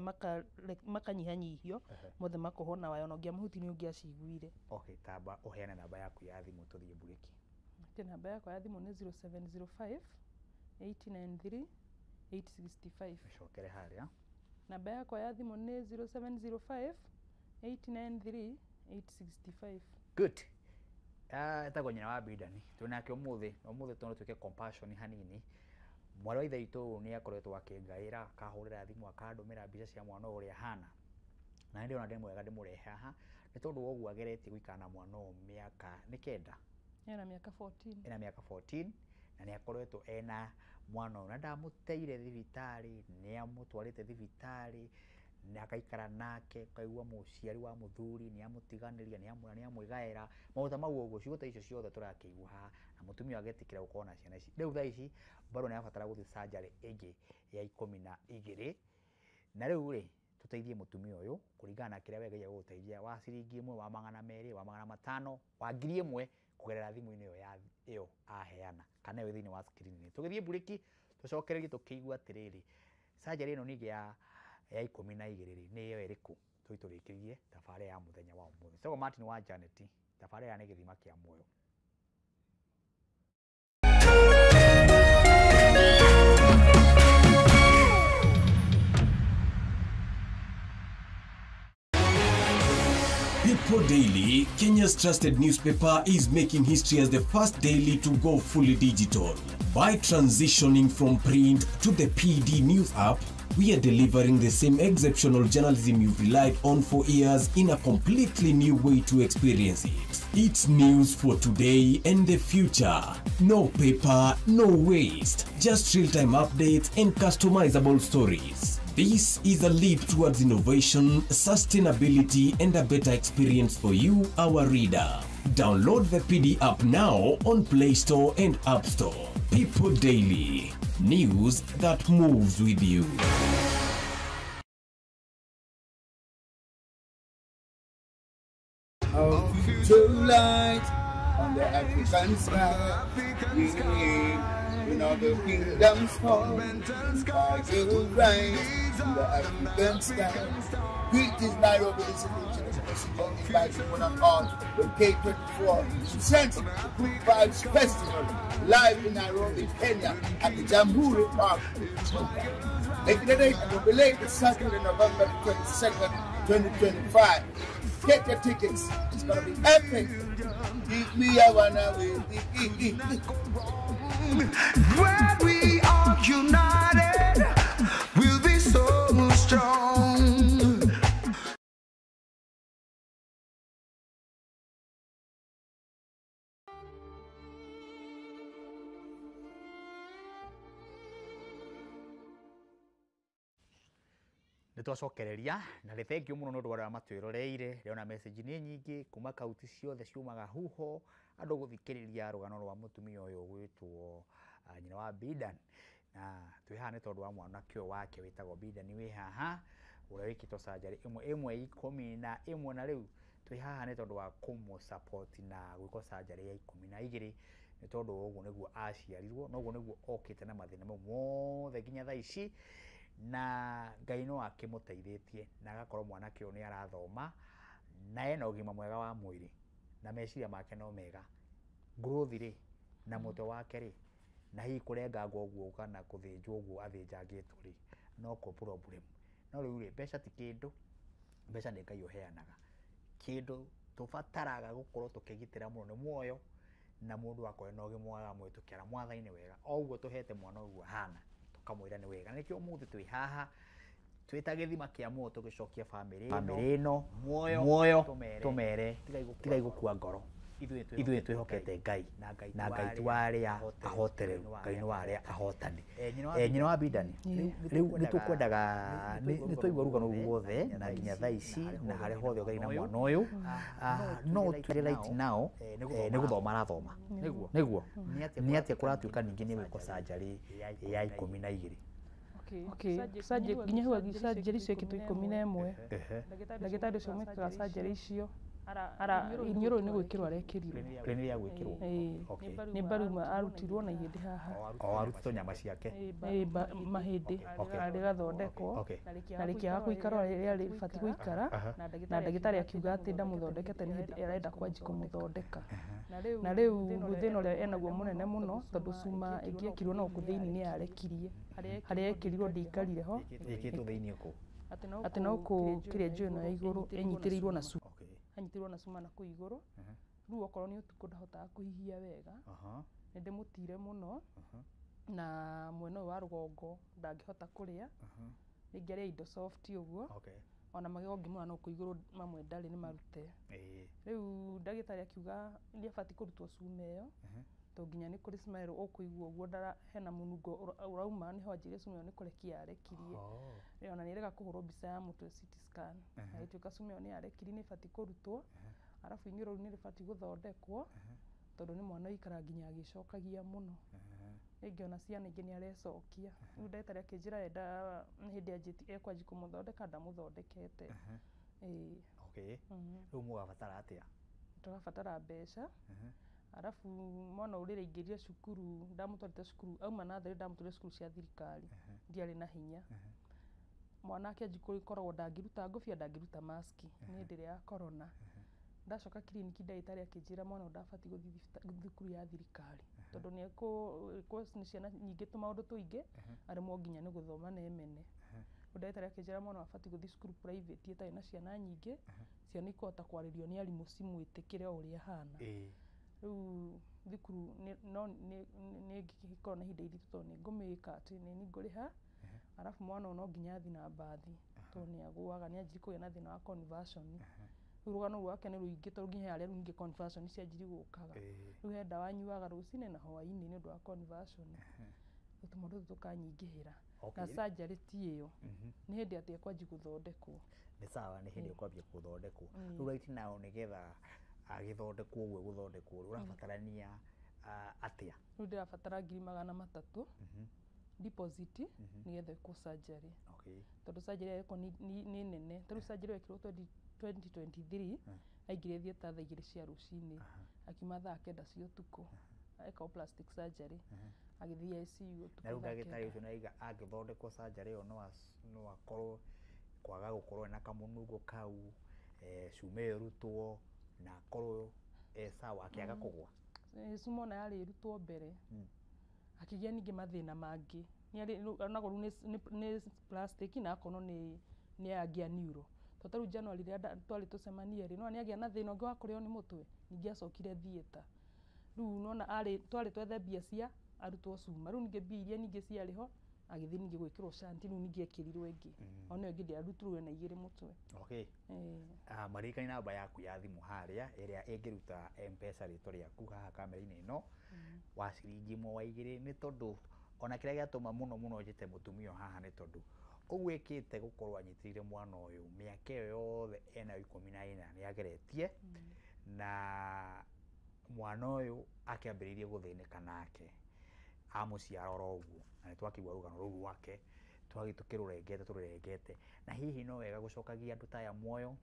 B: makanyihanyihio mothe makohona waya ongia mahuti ni ungia ciguire
A: tamba uheana namba yaku ya thimu tuthie bureki
B: namba yakwa ya thimu ni 0705 893 865
A: cokere haria
B: namba yakwa ya thimu ni 0705 893 865
A: good etagwo nyina wa Bidani tunake umuthi tondu tuke compassion hanini mwana wa ithe itu ni akoretwo akingaira akahurira thimu akandumira mbica cia mwana uria hana na ndi ona ndimwega ndimurehe haha ni tondu wogu ageretie guikana na mwana o miaka ni kenda
B: ena miaka 14
A: na ni akoretwo ena mwana na ndamuteire thibitari ni amutwarite thibitari ni akaikara nake kaigua muciari wa muthuri ni amutiganiria ni amwigaira mauta mau uguo ciugo ta icio ciothe turakigua ha na mutumia agetikira gukona ciana ici riu thaa ici bado ni abatara guthi surgery ingi ya 12 na riu ri tuteithie mutumia uyu kuringana na kiria wega ya guteithia wa ciringi 1 wa 200 wa 500 wa 1000 kugerera thimu-ini iyo aheana kana yo thini wa screen tugithie bureki tucokererie tukigua atiriri surgery ino nige ya 12 ni yo eriku tuiturikirie tafari ya muthenya wa umuthi Sego Martin wa Janet tafari ya ni githima kia moyo
H: People Daily, Kenya's trusted newspaper, is making history as the first daily to go fully digital. By transitioning from print to the PD News app, we are delivering the same exceptional journalism you've relied on for years in a completely new way to experience it. It's news for today and the future. No paper, no waste. Just real-time updates and customizable stories. This is a leap towards innovation, sustainability, and a better experience for you, our reader. Download the PD app now on Play Store and App Store. People Daily. News that moves with you.
J: Our future light on the African sky. When all the kingdoms fall, our will rise on the African sky. Great is Nairobi, this is presented by Simon and all with K24 presenting the Good Vibes Festival live in Nairobi, Kenya at the Jamhuri Park. Make the date and will be late Saturday, November 22nd, 2025. Get your tickets. It's gonna be epic. Give me a one away.
K: When we are united, we'll be so strong.
A: Nitwacokereria na rä thengio må no nä å ndå arä a matwäroreire rä ona message nä nyingä kuma kauti ciothe ciumaga huho andå gå thikä rä ria rå gano rwa må tumia å yå å gwä two nyina wa Bidan na twä haha nä tondå wa mwanake å wake wä tagwo Bidan wä haha å rä a wä kä two surgery ĩmwe 11 na rä u twä haha nä tondå wa kå må support na gwä ko surgery ya 12 nä tondå wa å guo nä guo aciarirwo na å guo nä guo okä te na mathä na mau mothe nginya thaa ici na Ngai no akĩmũteithĩtie na agakorwo mwanake ũyũ nĩ arathoma na ena ũgima mwega wa mwĩrĩ na meciria make no mega growth rĩ na mũtwe wake rĩ na hihi kũrengangwo ũguo kana kũthĩnjwo ũguo athĩnjangĩtwo rĩ no ko problem no rĩu rĩ mbeca ti kĩndũ mbeca nĩ Ngai ũheanaga kĩndũ tũbataraga gũkorwo tũkĩgitĩra mũno nĩ muoyo na mũndũ akorwo na ũgima wa mwĩrĩ tũkĩara Mwathani wega o ũguo tũhete mwana ũguo hana kamwira ni wega nikio muthi twi haha twita githima kia muo tugicokia family ino muoyo tumere tiga igukua ngoro ithuĩ twĩhokete Ngai na Ngai twaria ahotereru Ngai no aria ahotani nyina wa Bidan riu nitukwendaga nitũigua rugano ruothe na nginya thaa ici na harĩa hothe ũgari na mwana ũyũ no twire right now nĩ gũthoma arathoma nĩguo nĩ atĩa kũratuĩka ningĩ nĩ gwĩko surgery ya 12
B: nginya hau surgery icio ĩkĩtwo 11 ndagĩtarĩ ũcio mwĩkaga surgery icio iniũrũ nĩ gwĩkĩrwo arekĩrirwo
A: nĩ ya gwĩkĩrwo
B: nĩ mbaru arutirwo na ihĩndĩ haha
A: arutĩtwo nyama ciake
B: mahĩndĩ arĩ gathondekwo na rĩkĩaga gũikara rĩrĩa rĩbatiĩ gũikara na ndagĩtarĩ akiuga atĩ ndamũthondekete nĩ hĩndĩ arenda kwanjia kũmũthondeka na rĩu thĩna ũrĩa enaguo mũnene mũno tondũ cuma ĩngĩekirwo na gũkũ thĩinĩ nĩ yarekirie harĩa ekĩrirwo ndĩikarire ho
A: ĩkĩtwo thĩinĩ kũ
B: atĩ no gũkũ kĩrĩa njũĩ ĩno ya igũrũ ĩnyitĩrĩirwo na cuma anyitirwo na cuma na kũ igũrũ rĩu okorwo nĩ ũtukũ ndahotaga kũhihia wega nĩ ndĩmũtire mũno na mwena ũyũ wa rũgongo ndangĩhota kũrĩa rĩngĩ arĩa indo soft ũguo ona magego ngĩmũra no kũ igũrũ mamwe ndarĩ nĩ marute rĩu ndagĩtarĩ akiuga nĩ abatiĩ kũrutwo cuma ĩyo to nginya nĩ kũrĩ smile ũkũigua ũguo hena mũnungo ũrauma nĩho anjĩrire cuma ĩyo nĩ kũrekia yarekirie ona nĩ ĩrega kũhũrwo mbica ya mũtwe CT scan agĩtuĩka cuma ĩyo nĩ yarekirie nĩ ĩbatiĩ kũrutwo arabu iniũrũ rĩu nĩ rĩbatiĩ gũthondekwo tondũ nĩ mwana ũikara nginya agĩcokagia mũno ngĩona ciana ingĩ nĩ arecokia rĩu ndagĩtarĩ akĩnjĩra enda nĩ hĩndĩ anjĩtie ekwanjia kũmũthondeka ndamũthondekete
A: rĩu mũgabatara atĩa
B: tũgabatara mbeca arabu mwana ũrĩa aingĩrire cukuru ndamũtwarĩte cukuru auma natharĩ ndamũtwarĩte cukuru cia thirikari ndiarĩ na hinya mwana akĩanjia gũkoragwo ndangĩruta ngũbia ndangĩruta mask nĩ hĩndĩ ĩrĩa ya corona ndacoka kiriniki ndagĩtarĩ akĩnjĩra mwana ũyũ ndabatiĩ gũthiĩ thukuru ya thirikari tondũ nĩ ciana nyingĩ tũmaũndũ tũingĩ aremwo nginya nĩ gũthoma na emene ndagĩtarĩ akĩnjĩra mwana abatiĩ gũthiĩ cukuru private ĩtarĩ na ciana nyingĩ ciana ikũhota kwarĩrio nĩ arimũ cimwĩtĩkĩre o ũrĩa ahana rĩu thukuru nĩ ngĩkorwo na ihinda iritũ tondũ nĩ ngũmĩka atĩ nĩ ngũrĩha arabu mwana ũyũ no nginya athiĩ na mbathi tondũ nĩ agũaga nĩ anjirie kũgĩa na thĩna wa conversion rĩu rũgano rwake nĩ rũingĩ tondũ nginya harĩa rĩu ningĩ conversion cianjirie gũkaga rĩu he ndawa nyuaga rũcinĩ na hwaĩ-inĩ nĩ ũndũ wa conversion tũmaũndũ tũtũ tũkanyingĩhĩra na surgery ti ĩyo nĩ hĩndĩ atĩ ekwanjia gũthondekwo
A: nĩ sawa nĩ hĩndĩ ekwambia gũthondekwo rĩu right now nĩgetha agĩthondekwo ũguo gũthondekwo ũrabatarania atĩa
B: rĩu ndĩrabatara 300,000 deposit nĩgetha ĩkwo surgery tondũ surgery ĩkwo nĩ nene tondũ surgery ĩkirwo 2023 aingĩrire theater thaa 2 cia rũcinĩ akiuma thaa 9 cia ũtukũ eka plastic surgery agĩthiĩ ICU ũtukũ
A: na rĩu ndagĩtarĩ ũcio nĩaiga angĩthondekwo surgery ĩyo no akorwo kwaga gũkorwo na kamũnungo kau cuma ĩyo ĩrutwo na akorwo sawa akĩaga kũgwa
B: cuma ona yarĩ ĩrutwo mbere akĩgĩa ningĩ mathĩna mangĩ onagwo rĩu nĩ plastic na akorwo nĩ yangĩa neuro tondũ rĩu January rĩrĩa twarĩ tũcemanie rĩ no nĩ agĩa na thĩna ũngĩ wa kũrĩo nĩ mũtwe ningĩ acokire theater rĩu nona twarĩ twethe mbia cia arutwo cuma riu ninge mbia iria ninge ciarĩ ho agĩthiĩ ninge gwĩkĩrwo shanti riu ninge ekĩrirwo ĩngĩ ona ĩngĩ ndiarutirwo na igĩrĩ mũtwe.
A: Okay. Marikani namba yaku ya thimũ harĩa ĩrĩa ĩngĩruta M-Pesa rĩtwa rĩaku haha kamera-inĩ ĩno wa ciringi ĩmwe wa igĩrĩ, nĩ tondũ ona kĩrĩa gĩatũma mũno njĩte mũtumia haha nĩ tondũ ũguo ĩkĩte gũkorwo anyitĩrĩire mwana ũyũ mĩaka ĩyo yothe ena 14 nĩageretie na mwana ũyũ akĩambĩrĩirie gũthĩnĩka nake amũciara oro ũguo na nĩtwakĩigua rũgano rũu rwake tũrũrengete na hihi no wega gũcokagia andũ ta aya muoyo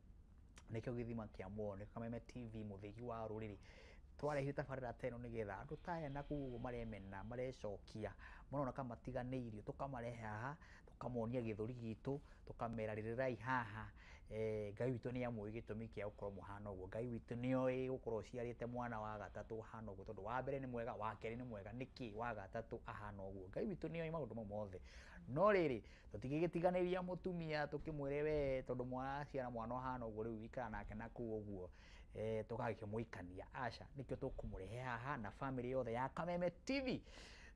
A: nĩkĩo gĩthima kĩa muoyo nĩ Kameme TV mũthegi wa rũrĩrĩ twarehire tabarĩra ta ĩno nĩgetha andũ ta aya na kuo maremena marecokia marona kama matiganĩirio tũkamarehe haha tũkamonia gĩthũri gitũ tũkamera rĩrĩrai haha Ngai witũ nĩ amũĩ gĩtũmi kĩa gũkorwo mũhana ũguo Ngai witũ nĩoĩ gũkorwo ciarĩte mwana wa gatatũ hana ũguo tondũ wa mbere nĩ mwega wa kerĩ nĩ mwega nĩkĩ wa gatatũ ahana ũguo Ngai witũ nĩoĩ maũndũ mau mothe no rĩrĩ tũtigĩgĩtiganĩria mũtumia tũkĩmwĩre we tondũ mwana aciara mwana hana ũguo rĩu ikara nake na kuu ũguo tũgagĩkĩmũikania aca nĩkĩo tũkũmũrehe haha na family yothe ya Kameme TV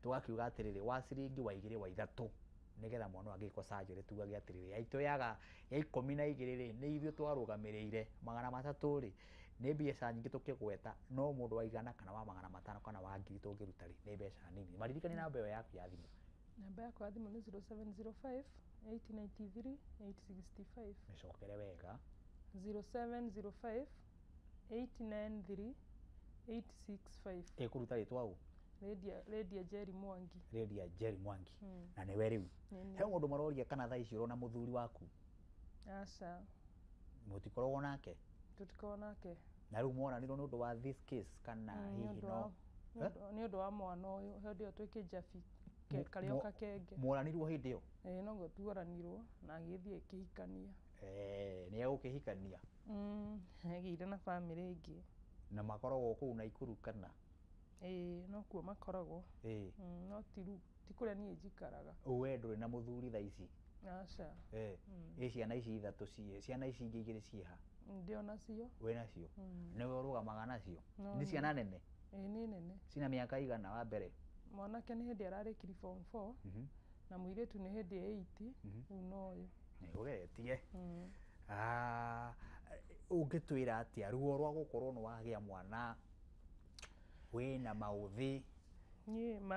A: tũgakiuga atĩrĩrĩ wa ciringi wa igĩrĩ wa ithatũ nĩgetha mwana angĩko surgery tugage atĩrĩrĩ yaitũ ya 12 rĩ nĩ ithuĩ twarũgamĩrĩire 300 rĩ nĩ mbeca nyingĩ tũkĩgweta no mũndũ wa igana kana wa 500 kana wa 1000 tũngĩruta rĩ nĩ mbeca nini maririkani namba ĩyo yaku ya thimũ
B: namba yakwa ya thimũ nĩ 0705 893 865
A: mĩcokere wega
B: 0705 893 865
A: ĩkũruta rĩtwa ũũ
B: Lydia Jerry Mwangi.
A: Lydia Jerry Mwangi. Na nĩwe rĩu. He mũndũ maroria kana thaa ici ũrona mũthuri waku.
B: Aca.
A: Mũtikoragwo nake?
B: Tũtikoragwo nake.
A: Na rĩu monanirwo nĩ ũndũ wa this case kana hihi no?
B: Nĩ ũndũ wa mwana ũyũ hĩndĩ ĩyo twĩke njabi karĩoka kenge.
A: Monanirwo hĩndĩ ĩyo?
B: Noguo tuoranirwo na agĩthiĩ kĩhikania.
A: Nĩ egũkĩhikania?
B: Agĩire na family ĩngĩ.
A: Na makoragwo kũu Naikuru kana?
B: No kuo makoragwo. No ti kũrĩa niĩ njikaraga.
A: We ndũrĩ na mũthuri thaa ici?
B: Aca.
A: Ciana ici ithatũ ciana ici ingĩ igĩrĩ ciĩha?
B: Ndĩo nacio.
A: We nacio? Nĩwe ũrũgamaga nacio? Nĩ ciana nene?
B: Nĩ nene.
A: Cina mĩaka igana wa mbere?
B: Mwanake nĩ hĩndĩ ararĩkirie form 4 na mũirĩtu nĩ hĩndĩ 8 rĩu no ũyũ.
A: Nĩ ũgeretie. Ũngĩtwĩra atĩa ruo rwa gũkorwo nĩ wagĩa mwana wĩna maũthĩ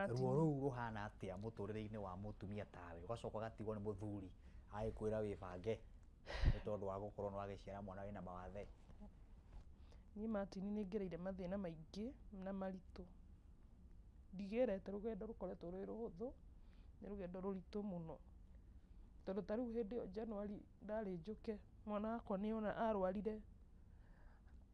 A: ruo rũu rũhana atĩa mũtũrĩre-inĩ wa mũtumia tawe ũgacoka ũgatigwo nĩ mũthuri agĩkwĩra wĩbange nĩ tondũ wa gũkorwo nĩ wagĩciara mwana wĩna mawathe?
B: Niĩ Martin nĩ ngereire mathĩna maingĩ na maritũ ndigerete rũgendo rũkoretwo rwĩ rũhũthũ nĩ rũgendo rũritũ mũno tondũ ta rĩu hĩndĩ ĩyo January ndarĩ njũke mwana wakwa nĩ ona arwarire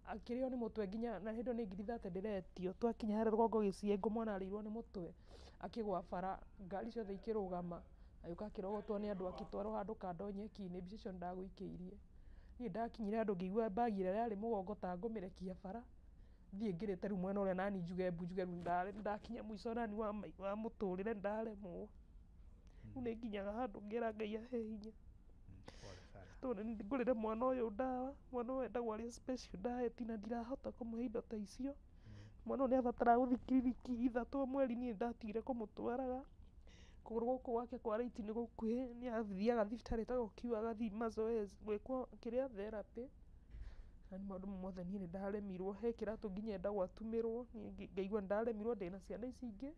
B: akĩrĩo nĩ mũtwe nginya na hĩndĩ nĩ ngirithate ndĩretio twakinya harĩa rũgongo gĩciengo mwana arĩirwo nĩ mũtwe akĩgwa bara ngari ciothe ikĩrũgama agĩũka akĩrogotwo nĩ andũ akĩtwarwo handũ kando nyeki-inĩ mbica icio ndagũikĩirie niĩ ndakinyire andũ ngĩigua mbagi ĩrĩa yarĩ mũgongo ta ngũmĩrekia bara thiĩ ngĩrĩte rĩu mwena ũrĩa nani njuge rĩu ndakinya mũico nani wa mũtũrĩre ndaremwo rĩu nĩ nginyaga handũ ngĩra Ngai ahe hinya tondũ nĩ ngũrĩre mwana ũyũ ndawa mwana ũyũ endagwo arĩ special diet na ndirahota kũmũhe indo ta icio mwana ũyũ nĩ abataraga gũthiĩ kiriniki ithatũ mweri niĩ ndatigire kũmũtwaraga kũgũrũ gũkũ gwake kwa right nĩ gũkuhĩ nĩ athiaga thibitarĩ ĩtagwo Kiu agathiĩ mazoezi gwĩkwo kĩrĩa therapy na nĩ maũndũ mothe niĩ nĩ ndaremirwo he kĩratũ nginya endagwo atumĩrwo niĩ ngaigua ndaremirwo ndĩna ciana ici ingĩ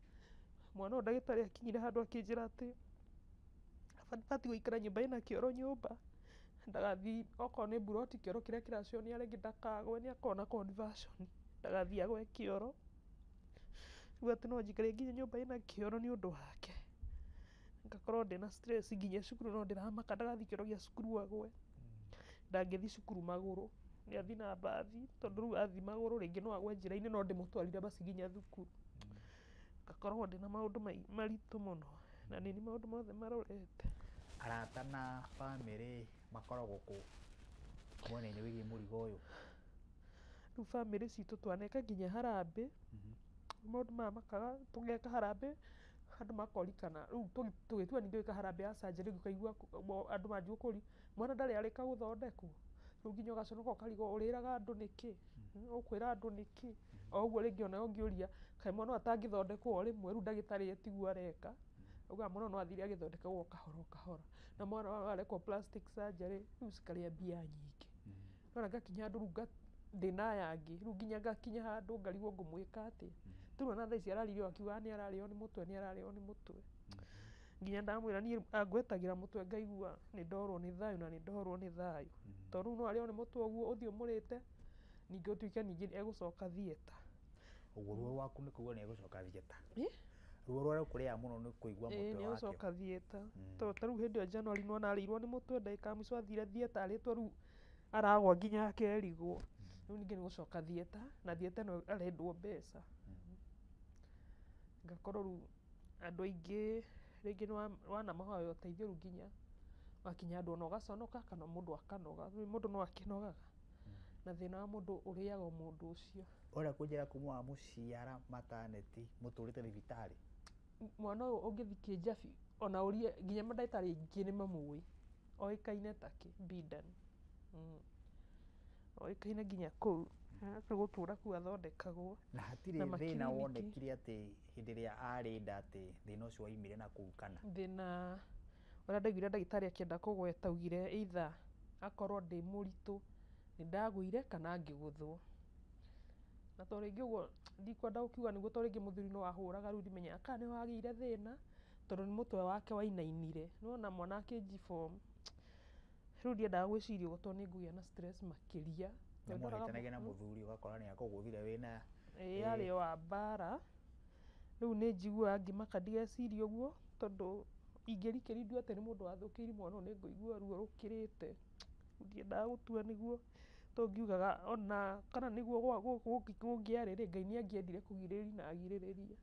B: mwana ũyũ ndagĩtarĩ akinyire handũ akĩnjĩra atĩ batiĩ gũikara nyũmba ĩna kĩoro nyũmba ndagathiĩ okorwo nĩ mburoti kĩoro kĩrĩa kĩracionia rĩngĩ ndakagwe nĩ akorwo na conversion ndagathiĩ agwe kĩoro rĩu atĩ no njikare nginya nyũmba ĩna kĩoro nĩ ũndũ wake ngakorwo ndĩna stress nginya cukuru no ndĩramaka ndagathiĩ kĩoro gĩa cukuru agwe ndangĩthiĩ cukuru magũrũ nĩ athiĩ na mbathi tondũ rĩu athiĩ magũrũ rĩngĩ no agwe njĩra-inĩ no ndĩmũtwarire basi nginya thukuru ngakorwo ndĩna maũndũ maritũ mũno na nĩ maũndũ mothe marorete.
A: Arata na bamĩrĩ makoragwo kũ mwena-inĩ wĩgiĩ mũrigo ũyũ?
B: Rĩu bamĩrĩ citũ twaneka nginya harambĩ maũndũ maya makaga tũgeka harambĩ andũ makorikana rĩu tũgĩtua ningĩ gwĩka harambĩ ya surgery ũkaigua andũ manjua kũũria mwana ndarĩ arĩka gũthondekwo rĩu nginya ũgaconoka ũkarigwo ũrĩraga andũ nĩkĩ ũkwĩra andũ nĩkĩ o ũguo rĩngĩ ona ũngĩũria kai mwana atangithondekwo rimwe ru ndagitari etigua areka uga mwana no athire agithondekwo kahora na mwana arekwo plastic surgery riu cikaria mbia nyingi nona gakinya andu ruga ndina yangi riu nginya gakinya handu ngarigwo ngumwika atia turona thaa ici araririo akiuga ni arario ni mutwe nginya ndamwira ni angwetagira mutwe ngaigua ni ndorwo ni thayu na ni ndorwo ni thayu tondu no ario ni mutwe uguo uthio murite ningi utuike ningi egucoka thieta
A: uguo ruo waku ni kuigua ni egucoka thieta ruo rwa kuria muno ni kuigua mutwe wake
B: ni egucoka thieta to taru hindi ya January no narirwo ni mutwe ndagika muico athire thieta aritwo ru aragwa nginya akerigwo riu ningi ni gucoka thieta na thieta no arendwo mbeca ngakorwo ru andu aingi ringi wana mahoya uteithio ru nginya wakinya andu no gaconoka kana mundu akanoga mundu no akinogaga na thina wa mundu uriaga mundu ucio
A: ora kunjira kumwa muciara maternity muturite thibitari
B: mwana uyu ungithiki Jafi ona urie nginya mandagitari aingi ni mamui oikaine taki Bidan oikaine nginya kuu gutura ku athondekagwo
A: na hatire thina wonekire ati hindi ria arinda ati thina ucio waimire na kuu kana
B: thina ora ndaiguire ndagitari akienda kugweta ugire either akorwo ndi muritu ni ndagwire kana ngiguthwo na to ringi uguo ndikwenda gukiuga niguo to ringi muthuri no ahuraga riu ndimenya kana ni wagire thina tondu ni mutwe wake wainainire nona mwana akinji form riu ndiendaga gwiciria uguo to ningugia na stress makiria
A: ndoraga na muthuri ugakora ni akuguthire wina
B: ari wa bara riu ni njigua ngimaka ndigeciria uguo tondu ingirikiri ndu ati ni mundu wathukiiri mwana ni nguigua ruo rukirite ndiendaga gutua niguo to ngiugaga ona kana niguo gungiariri Ngai ni angiendire kugiriri na agiririria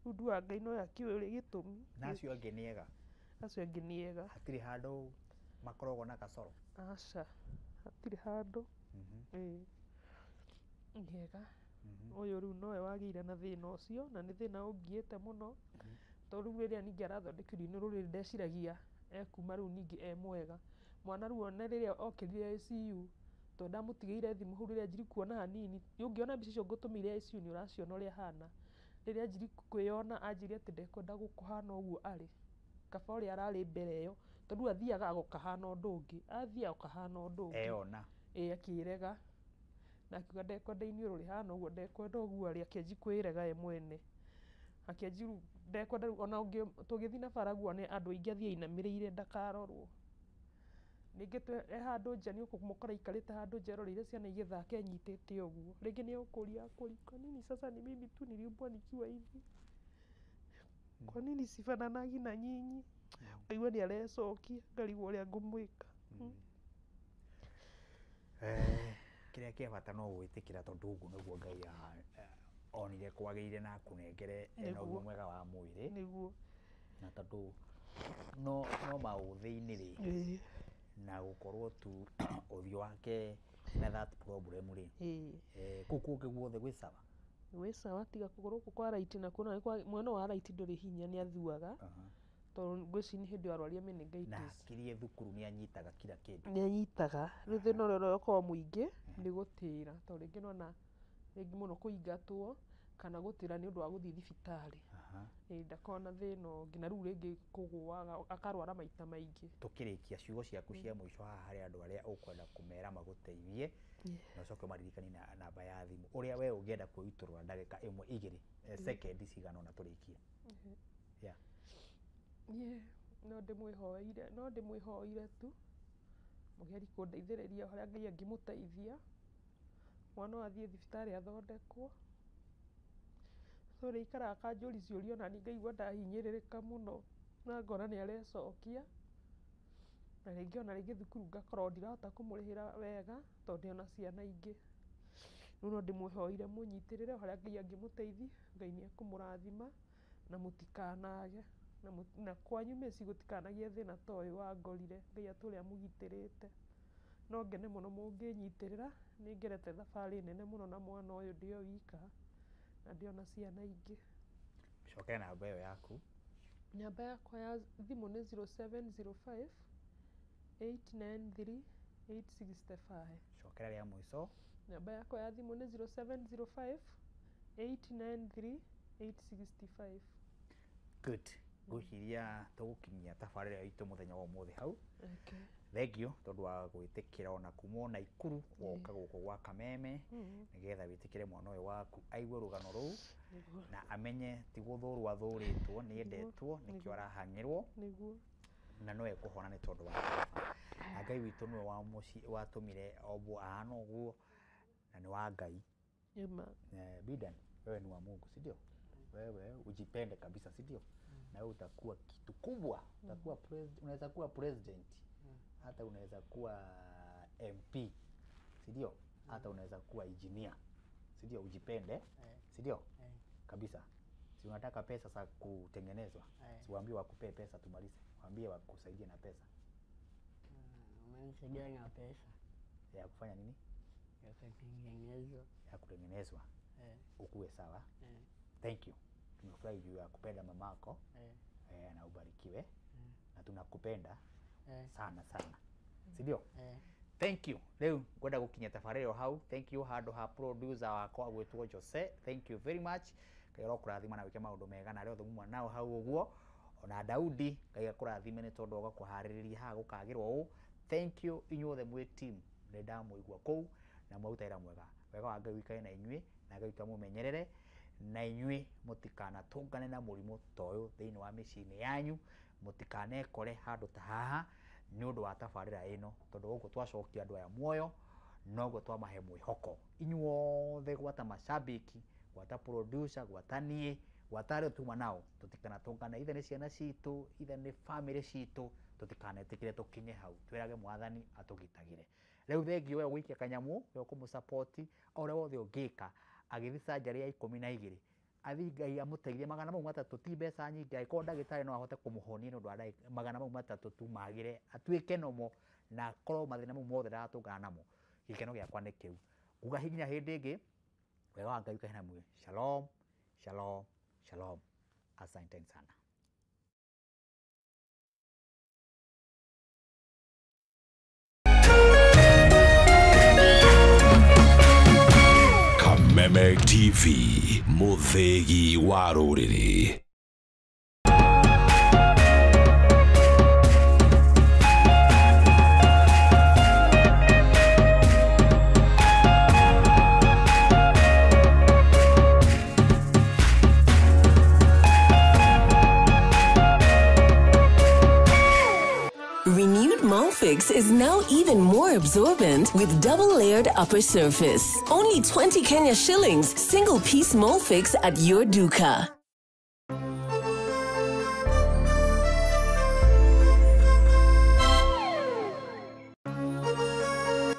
B: riu ndua Ngai no yakiuri gitumi
A: nacio angi niega hatire handu makoragwo na kasoro
B: aca hatire handu niega uyu riu noe wagire na thina ucio na ni thina ungiite muno to riu riria ningi arathondekirio ni ruriri ndeciragia ekuma riu ningi mwega mwana riu ona riria okirire ICU to ndamutigeire thimu hu riria njiri kuona hanini ungiona mbica icio ngutumire ICU ni uraciona uria hana riria njiri kwiyona anjiri ati ndekwenda gukuhana uguo ari kaba uria arari mbere iyo tondu athiaga agukahana undu ungi athia ukahana undu ungi
A: eona
B: akirega na akiuga ndekwenda iniuru rihana uguo ndekwenda uguo ari akianji kwirega mwene akianji ndekwenda ona ungi tugithii na baraguo ni andu aingi athie inamirire ndakarorwo ningi handu nja ni ukumukora ikarite handu nja roreire ciana igithaka enyitite uguo ringi ni ukuria kwa nini sasa ni mimi tu niliumbwa nikiwa hivi kwa nini sifananagi na nyinyi aigua ni arecokia ngarigwo uria ngumwika
A: kiria kia bata no gwitikira tondu uguo niguo Ngai onire kwagirire na kunengere ena uguo mwega wa mwiri
B: niguo
A: na tondu no mauthiini ri na gukorwo tu uthio wake na that problem ri kuku guothe gwi sawa
B: tiga kuguru kwa right na kuna mwana wa right nduri hinya ni athuaga to ngweci ni hindi arwaria meningitis
A: na kirie thukuru ni anyitaga kila kindu
B: ni anyitaga riu thina rero ko muingi ni gutira to ringi nona ringi muno kuingatwo kana gutira ni undu wa guthii thibitari ndakona thina ngina riu ringi kuguaga akarwara maita maingi
A: tukirikia ciugo ciaku cia mwisho haha hari andu aria ukwenda kumera maguteithie na ucoke maririkani na namba ya thimu uria we ungienda kuiturwa ndagika 1 2 second cigana ona turikia
B: no ndimwihoire tu mugeri kundeithiriria haria Ngai angimuteithia mwana athie thibitari athondekwo so ikara akanjuri ciuria na ngaigua ndahinyiririka muno na ngona ni arecokia na ringi ona ringi thukuru ngakorwo ndirahota kumurihira wega tondu ona ciana ingi no ndimwihoire munyitirire haria Ngai angimuteithia Ngai ni akumurathima na mutikanage na kwanyu meci gutikanagie thina to uyu wangorire Ngai ature amugitirite no ngene muno munginyitirira ni ngerete thabari nene muno na mwana uyu ndio wika na ndio na ciana ingi
A: coke namba iyo yaku
B: namba yakwa ya thimu ni 0705 893 865
A: cokera ria mwiso
B: namba yakwa ya thimu ni 0705 893 865.
A: Good. Gwikiria tugukinyia tabarira itu muthenya wa muthi hau.
B: Okay.
A: Thengio tondu wa gwitikira ona kuma na Ikuru woka guko gwa Kameme nigetha witikire mwana uyu waku aigue rugano ruu na amenye ti guthurwo athuritwo ni endetwo nikio arahangirwo
B: niguo
A: na no ekuhona ni tondu wa Ngai witu niwe wa muci watumire obo ahana uguo na ni wa Ngai. Bidan wewe ni wa Mungu, si ndio? Wewe ujipende kabisa, si ndio? Na wewe utakuwa kitu kubwa, utakuwa unaweza kuwa president, hata unaweza kuwa MP, si ndio? Hata unaweza kuwa engineer, si ndio? Ujipende, si ndio? Kabisa. Si unataka pesa za kutengenezwa, si waambie wakupe pesa tumalize, waambie wakusaidie na pesa.
C: Umenisaidia na pesa.
A: Ya kufanya nini?
C: Ya kutengenezwa.
A: Ya kutengenezwa. Ukuwe sawa. Thank you. Tumefurahi juu ya kupenda mamako. Na ubarikiwe. Na tunakupenda sana sana. Si ndio? Thank you. Leo ngoda gukinya tafarero hau. Thank you hando ha producer wako gwetwo Jose. Thank you very much. Kairo kurathima na wike maundu mega na leo thumu nao hau uguo. Ona Daudi kaiga kurathime ni tondu oga kuhaririria ha gukagirwo u. Thank you inyuothe mwe team. Nenda muigwa kou na mwautaira mwega. Wega wa Ngai wikae na inyui na Ngai tumumenyerere na inyui mutikana tungane na murimo toyo thiini wa micini yanyu mutikane kore handu ta haha ni undu wa tabarira ino tondu guko twacokia andu aya muoyo noguo twamahe mwihoko inyuothe gwata mashabiki gwata producer gwata nie gwata tuma nao tutikana tungane ithe ni ciana citu ithe ni family citu tutikane tikire tukinye hau twirage mwathani atugitagire riu thengio we gwikia kanyamu we kumusupport ore wothe ungika agithisa njari ya 12 athi Ngai amuteithie magana mau matatu ti mbeca nyingi aiko ndagitari no ahote kumuhonia ndu adai magana mau matatu tu magire atuike nomo na korwo mathina mau mothe ratungana namo gikeno giakwa ni kiu kuga hinya hindi ingi wega wa Ngai ukahena mwe shalom shalom shalom asante sana.
L: Kameme TV muthegi wa ruriri.
G: Renewed Molfix is now even more absorbent with double-layered upper surface. Only 20 Kenya shillings, single-piece Molfix at your duka.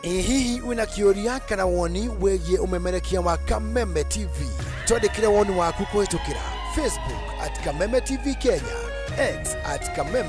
I: Hihi wina kioria kana woni wegie umemerekia wa Kameme TV. Twandikire woni waku kuhitukira Facebook @Kameme TV Kenya, X @Kameme